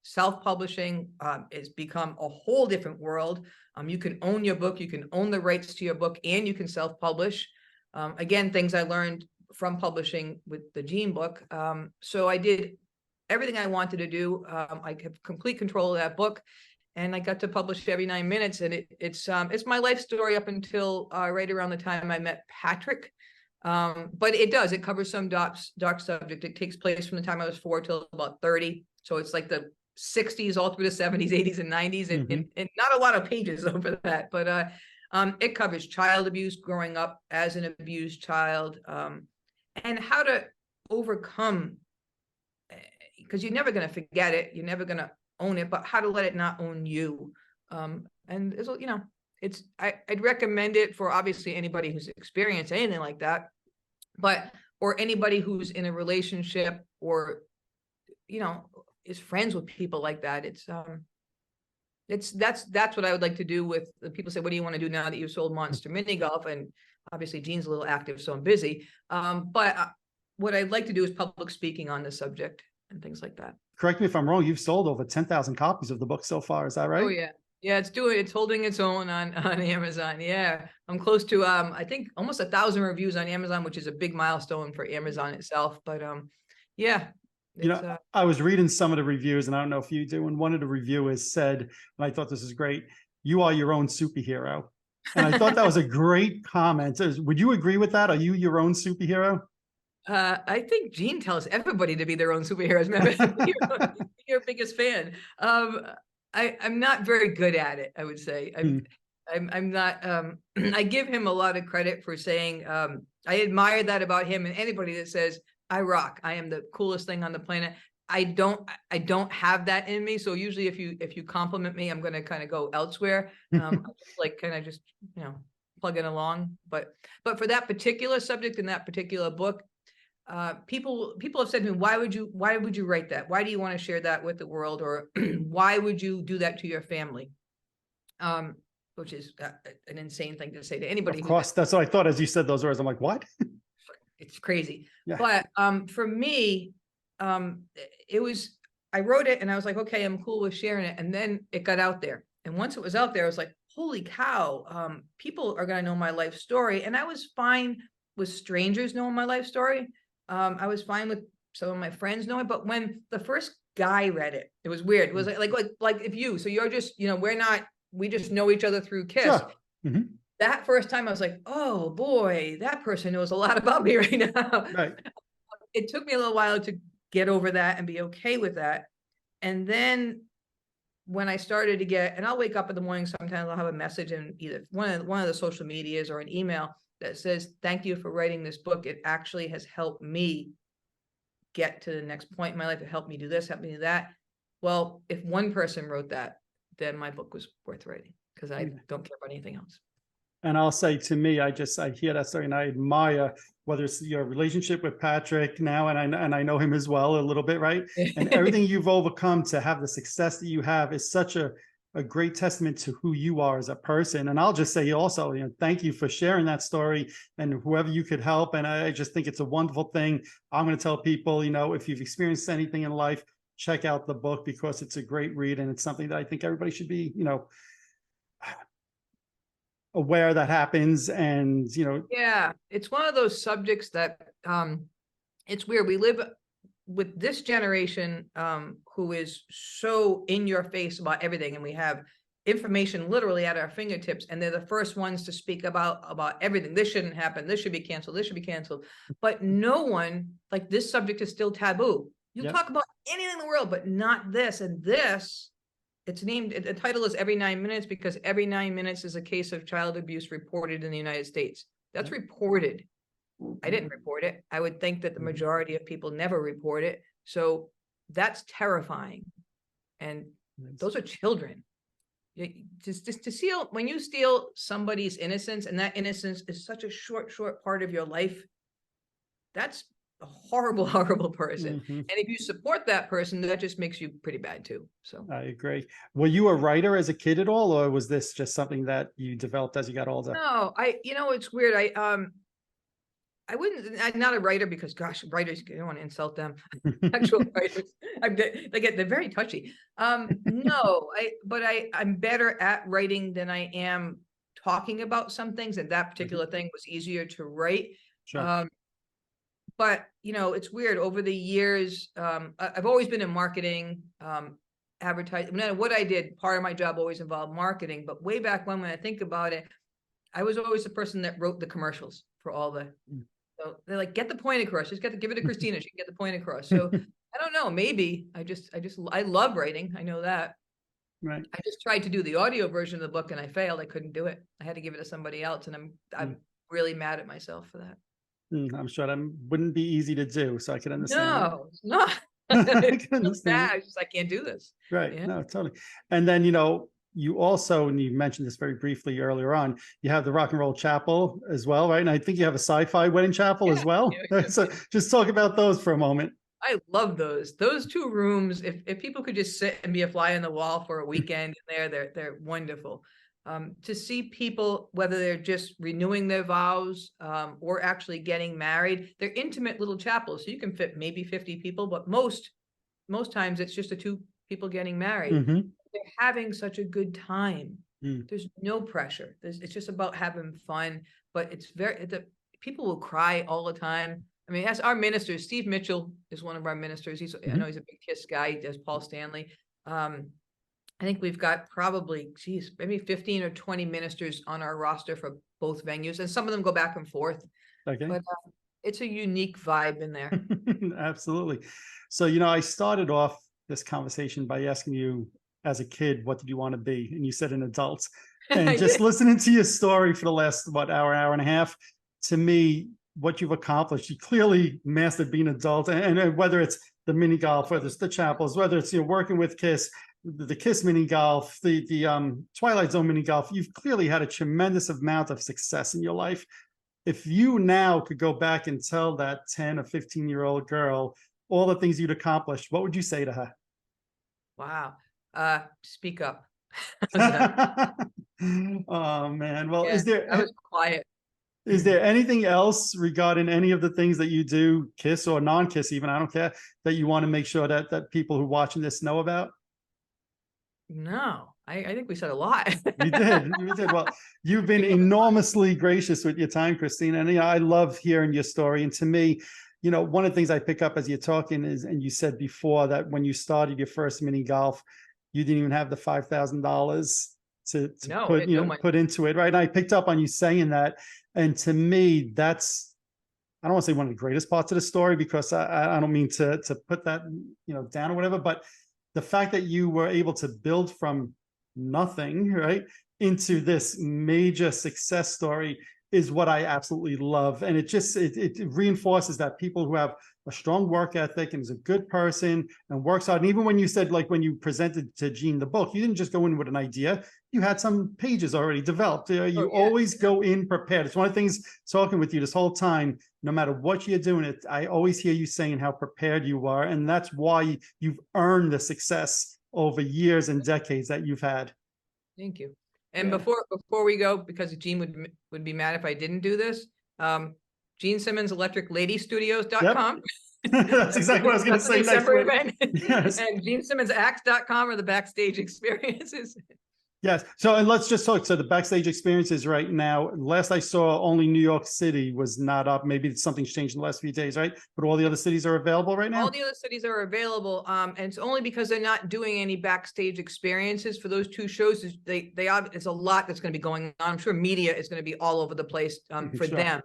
Self-publishing has become a whole different world. You can own your book, you can own the rights to your book, and you can self-publish. Again, things I learned from publishing with the Gene book. So I did everything I wanted to do. I have complete control of that book, and I got to publish every 9 minutes. And it's my life story up until right around the time I met Patrick. But it covers some dark subject. It takes place from the time I was 4 till about 30. So it's like the 60s all through the 70s, 80s, and 90s, and not a lot of pages over that. But it covers child abuse, growing up as an abused child, and how to overcome, because you're never going to forget it, you're never going to own it, but how to let it not own you. And it's I'd recommend it for obviously anybody who's experienced anything like that, or anybody who's in a relationship, or is friends with people like that. That's what I would like to do with the people. Say, what do you want to do now that you've sold Monster Mini Golf? And obviously Gene's a little active, so I'm busy. But what I'd like to do is public speaking on this subject and things like that. Correct me if I'm wrong, you've sold over 10,000 copies of the book so far. Is that right? Oh yeah. Yeah, it's holding its own on Amazon. Yeah, I'm close to I think almost 1,000 reviews on Amazon, which is a big milestone for Amazon itself. But yeah, I was reading some of the reviews, and I don't know if you do, and one of the reviewers said, and I thought this is great, you are your own superhero. And I thought that was a great comment. Would you agree with that? Are you your own superhero? I think Gene tells everybody to be their own superheroes. Remember, your biggest fan. I'm not very good at it, I would say. I'm not, I give him a lot of credit for saying, I admire that about him, and anybody that says, I rock, I am the coolest thing on the planet. I don't have that in me. So usually if you compliment me, I'm going to kind of go elsewhere. Just plugging along. But for that particular subject in that particular book, people have said to me, why would you write that? Why do you want to share that with the world? Or why would you do that to your family? Which is an insane thing to say to anybody. Of course, that's what I thought as you said those words. I'm like, what? It's crazy. Yeah. But for me, it was, I wrote it and I was like, okay, I'm cool with sharing it. And then it got out there. And once it was out there, I was like, holy cow, people are going to know my life story. And I was fine with strangers knowing my life story. I was fine with some of my friends knowing, but when the first guy read it, it was weird. It was like if you, so you're just, we just know each other through Kiss. Sure. Mm-hmm. That first time I was like, oh boy, that person knows a lot about me right now. Right. It took me a little while to get over that and be okay with that. And then when I started to get, and I'll wake up in the morning, sometimes I'll have a message in either one of the social medias or an email that says, thank you for writing this book. It actually has helped me get to the next point in my life. It helped me do this, helped me do that. Well, if one person wrote that, then my book was worth writing, because I don't care about anything else. And I'll say, to me, I hear that story and I admire, whether it's your relationship with Patrick now, and I know him as well a little bit, right? And everything you've overcome to have the success that you have is such a great testament to who you are as a person. And I'll just say also, thank you for sharing that story, and whoever you could help. And I just think it's a wonderful thing. I'm going to tell people, if you've experienced anything in life, check out the book, because it's a great read. And it's something that I think everybody should be, aware that happens. And yeah, it's one of those subjects that it's weird. We live with this generation who is so in your face about everything, and we have information literally at our fingertips, and they're the first ones to speak about everything. This shouldn't happen. This should be canceled. This should be canceled. But no one, like, this subject is still taboo. You talk about anything in the world, but not this. And this, it's named, the title is Every 9 Minutes, because every 9 minutes is a case of child abuse reported in the United States. That's reported. I didn't report it. I would think that the majority of people never report it. So that's terrifying. And those are children. Just to steal, when you steal somebody's innocence, and that innocence is such a short part of your life, that's a horrible, horrible person. And if you support that person, that just makes you pretty bad too. So I agree. Were you a writer as a kid at all, or was this just something that you developed as you got older? No, it's weird. I'm not a writer because, gosh, writers, you don't want to insult them. Actual writers, they're very touchy. No, I'm better at writing than I am talking about some things, and that particular thing was easier to write. Sure. But it's weird. Over the years, I've always been in marketing, advertising. No matter what I did, part of my job always involved marketing. But way back when I think about it, I was always the person that wrote the commercials for all the. So they're like, get the point across. Just give it to Christina. She can get the point across. So I don't know. Maybe I love writing. I know that. Right. I just tried to do the audio version of the book and I failed. I couldn't do it. I had to give it to somebody else, and I'm really mad at myself for that. I'm sure that wouldn't be easy to do, so I can understand. No, it's not. I can understand. It's just, I can't do this. Right. Yeah. No, totally. And then, you also, and you mentioned this very briefly earlier on, you have the Rock and Roll Chapel as well, right? And I think you have a sci-fi wedding chapel as well. So just talk about those for a moment. I love those 2 rooms. If people could just sit and be a fly on the wall for a weekend in there, they're wonderful. To see people, whether they're just renewing their vows or actually getting married, they're intimate little chapels. So you can fit maybe 50 people, but most times it's just the 2 people getting married. They're having such a good time. There's no pressure. It's just about having fun, but people will cry all the time. I mean, as our ministers, Steve Mitchell is one of our ministers. I know he's a big KISS guy, as Paul Stanley. I think we've got probably, maybe 15 or 20 ministers on our roster for both venues, and some of them go back and forth. Okay. But it's a unique vibe in there. Absolutely. So, I started off this conversation by asking you, as a kid, what did you want to be? And you said an adult. And just listening to your story for the last, hour and a half, to me, what you've accomplished, you clearly mastered being an adult. And whether it's the mini golf, whether it's the chapels, whether it's working with KISS, the KISS mini golf, the Twilight Zone mini golf, you've clearly had a tremendous amount of success in your life. If you now could go back and tell that 10 or 15-year-old girl all the things you'd accomplished, what would you say to her? Wow. Speak up. Oh man. Well, I was quiet. Is there anything else regarding any of the things that you do, KISS or non-KISS even, I don't care, that you want to make sure that people who are watching this know about? No, I think we said a lot. We did. Well, you've been enormously gracious with your time, Christina. And I love hearing your story. And to me, one of the things I pick up as you're talking is, and you said before that when you started your first mini golf, you didn't even have the $5,000 to put into it, right? And I picked up on you saying that. And to me, that's, I don't want to say one of the greatest parts of the story, because I don't mean to put that, down or whatever, but the fact that you were able to build from nothing, right, into this major success story is what I absolutely love. And it reinforces that people who have a strong work ethic and is a good person and works hard. And even when you said, like, when you presented to Gene the book, you didn't just go in with an idea. You had some pages already developed. You always go in prepared. It's one of the things talking with you this whole time, no matter what you're doing, I always hear you saying how prepared you are. And that's why you've earned the success over years and decades that you've had. Thank you. And before we go, because Gene would be mad if I didn't do this, Gene Simmons ElectricLadyStudios.com. Yep. That's exactly what I was going to say next. Yes. And GeneSimmonsActs.com are the backstage experiences. Yes. So, and let's just talk. So the backstage experiences right now, last I saw, only New York City was not up. Maybe something's changed in the last few days, right? But all the other cities are available right now? All the other cities are available. And it's only because they're not doing any backstage experiences for those two shows. It's a lot that's going to be going on. I'm sure media is going to be all over the place for Sure. them,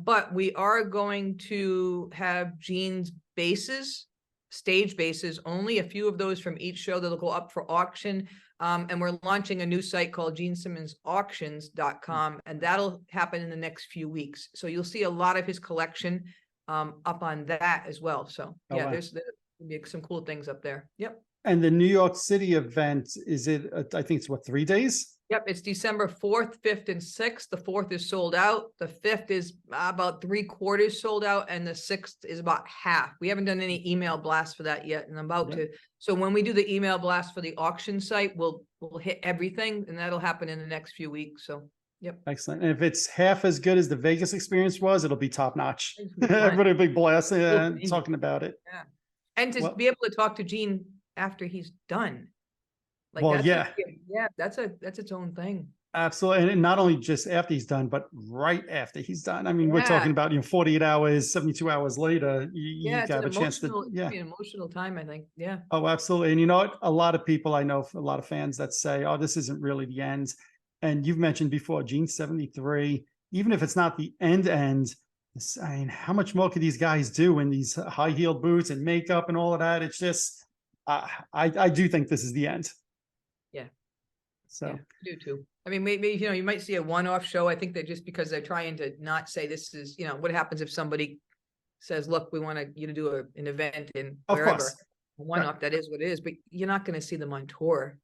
but we are going to have Gene's bases, stage bases, only a few of those from each show that'll go up for auction. And we're launching a new site called GeneSimmonsAuctions.com, and that'll happen in the next few weeks. So you'll see a lot of his collection up on that as well. So yeah, wow. there's some cool things up there. Yep. And the New York City event, is it, I think it's 3 days? Yep, it's December 4th, 5th, and 6th. The 4th is sold out. The 5th is about 3/4 sold out, and the 6th is about half. We haven't done any email blasts for that yet, and I'm about to. So when we do the email blast for the auction site, we'll hit everything, and that'll happen in the next few weeks. So yep. Excellent. And if it's half as good as the Vegas experience was, it'll be top notch. Everybody will be blasting talking about it. Yeah. And to be able to talk to Gene after he's done. Like that's its own thing. Absolutely. And not only just after he's done, but right after he's done. I mean, we're talking about, 48 hours, 72 hours later, you have a chance to, be an emotional time, I think. Yeah. Oh, absolutely. And you know what? A lot of people I know, a lot of fans that say, oh, this isn't really the end. And you've mentioned before, Gene's 73, even if it's not the end, I mean, how much more could these guys do in these high heeled boots and makeup and all of that? It's just, I do think this is the end. Yeah. So I do too. I mean, maybe, you might see a one-off show. I think that just because they're trying to not say this is, what happens if somebody says, look, we want you to do an event in wherever. One-off, that is what it is, but you're not going to see them on tour,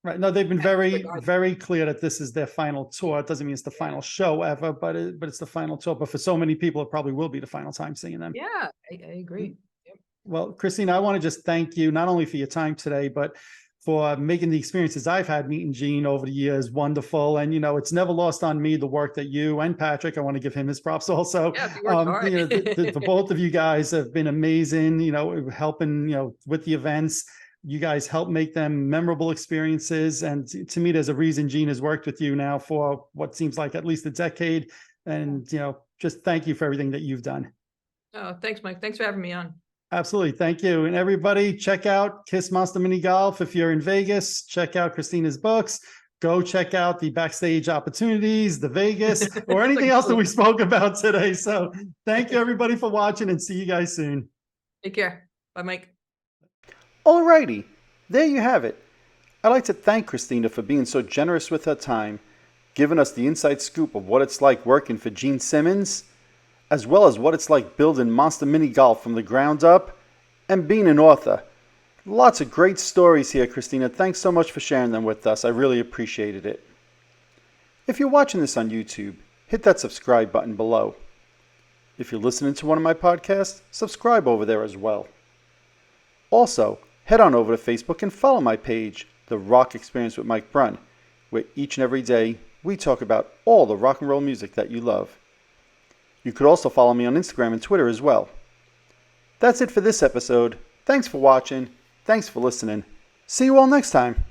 Right. No, they've been very clear that this is their final tour. It doesn't mean it's the final show ever, but it's the final tour. But for so many people, it probably will be the final time seeing them. Yeah, I agree. Yep. Well, Christine, I want to just thank you not only for your time today, but for making the experiences I've had meeting Gene over the years wonderful. And, it's never lost on me the work that you and Patrick, I want to give him his props also. Yeah, the both of you guys have been amazing, helping, with the events. You guys help make them memorable experiences. And to me, there's a reason Gene has worked with you now for what seems like at least a decade. And, just thank you for everything that you've done. Oh, thanks, Mike. Thanks for having me on. Absolutely. Thank you. And everybody, check out Kiss Monster Mini Golf. If you're in Vegas, check out Christina's books. Go check out the backstage opportunities, the Vegas, or anything else that we spoke about today. So thank you, everybody, for watching, and see you guys soon. Take care. Bye, Mike. Alrighty, there you have it. I'd like to thank Christina for being so generous with her time, giving us the inside scoop of what it's like working for Gene Simmons, as well as what it's like building Monster Mini Golf from the ground up, and being an author. Lots of great stories here, Christina. Thanks so much for sharing them with us. I really appreciated it. If you're watching this on YouTube, hit that subscribe button below. If you're listening to one of my podcasts, subscribe over there as well. Also, head on over to Facebook and follow my page, The Rock Experience with Mike Brunn, where each and every day we talk about all the rock and roll music that you love. You could also follow me on Instagram and Twitter as well. That's it for this episode. Thanks for watching. Thanks for listening. See you all next time.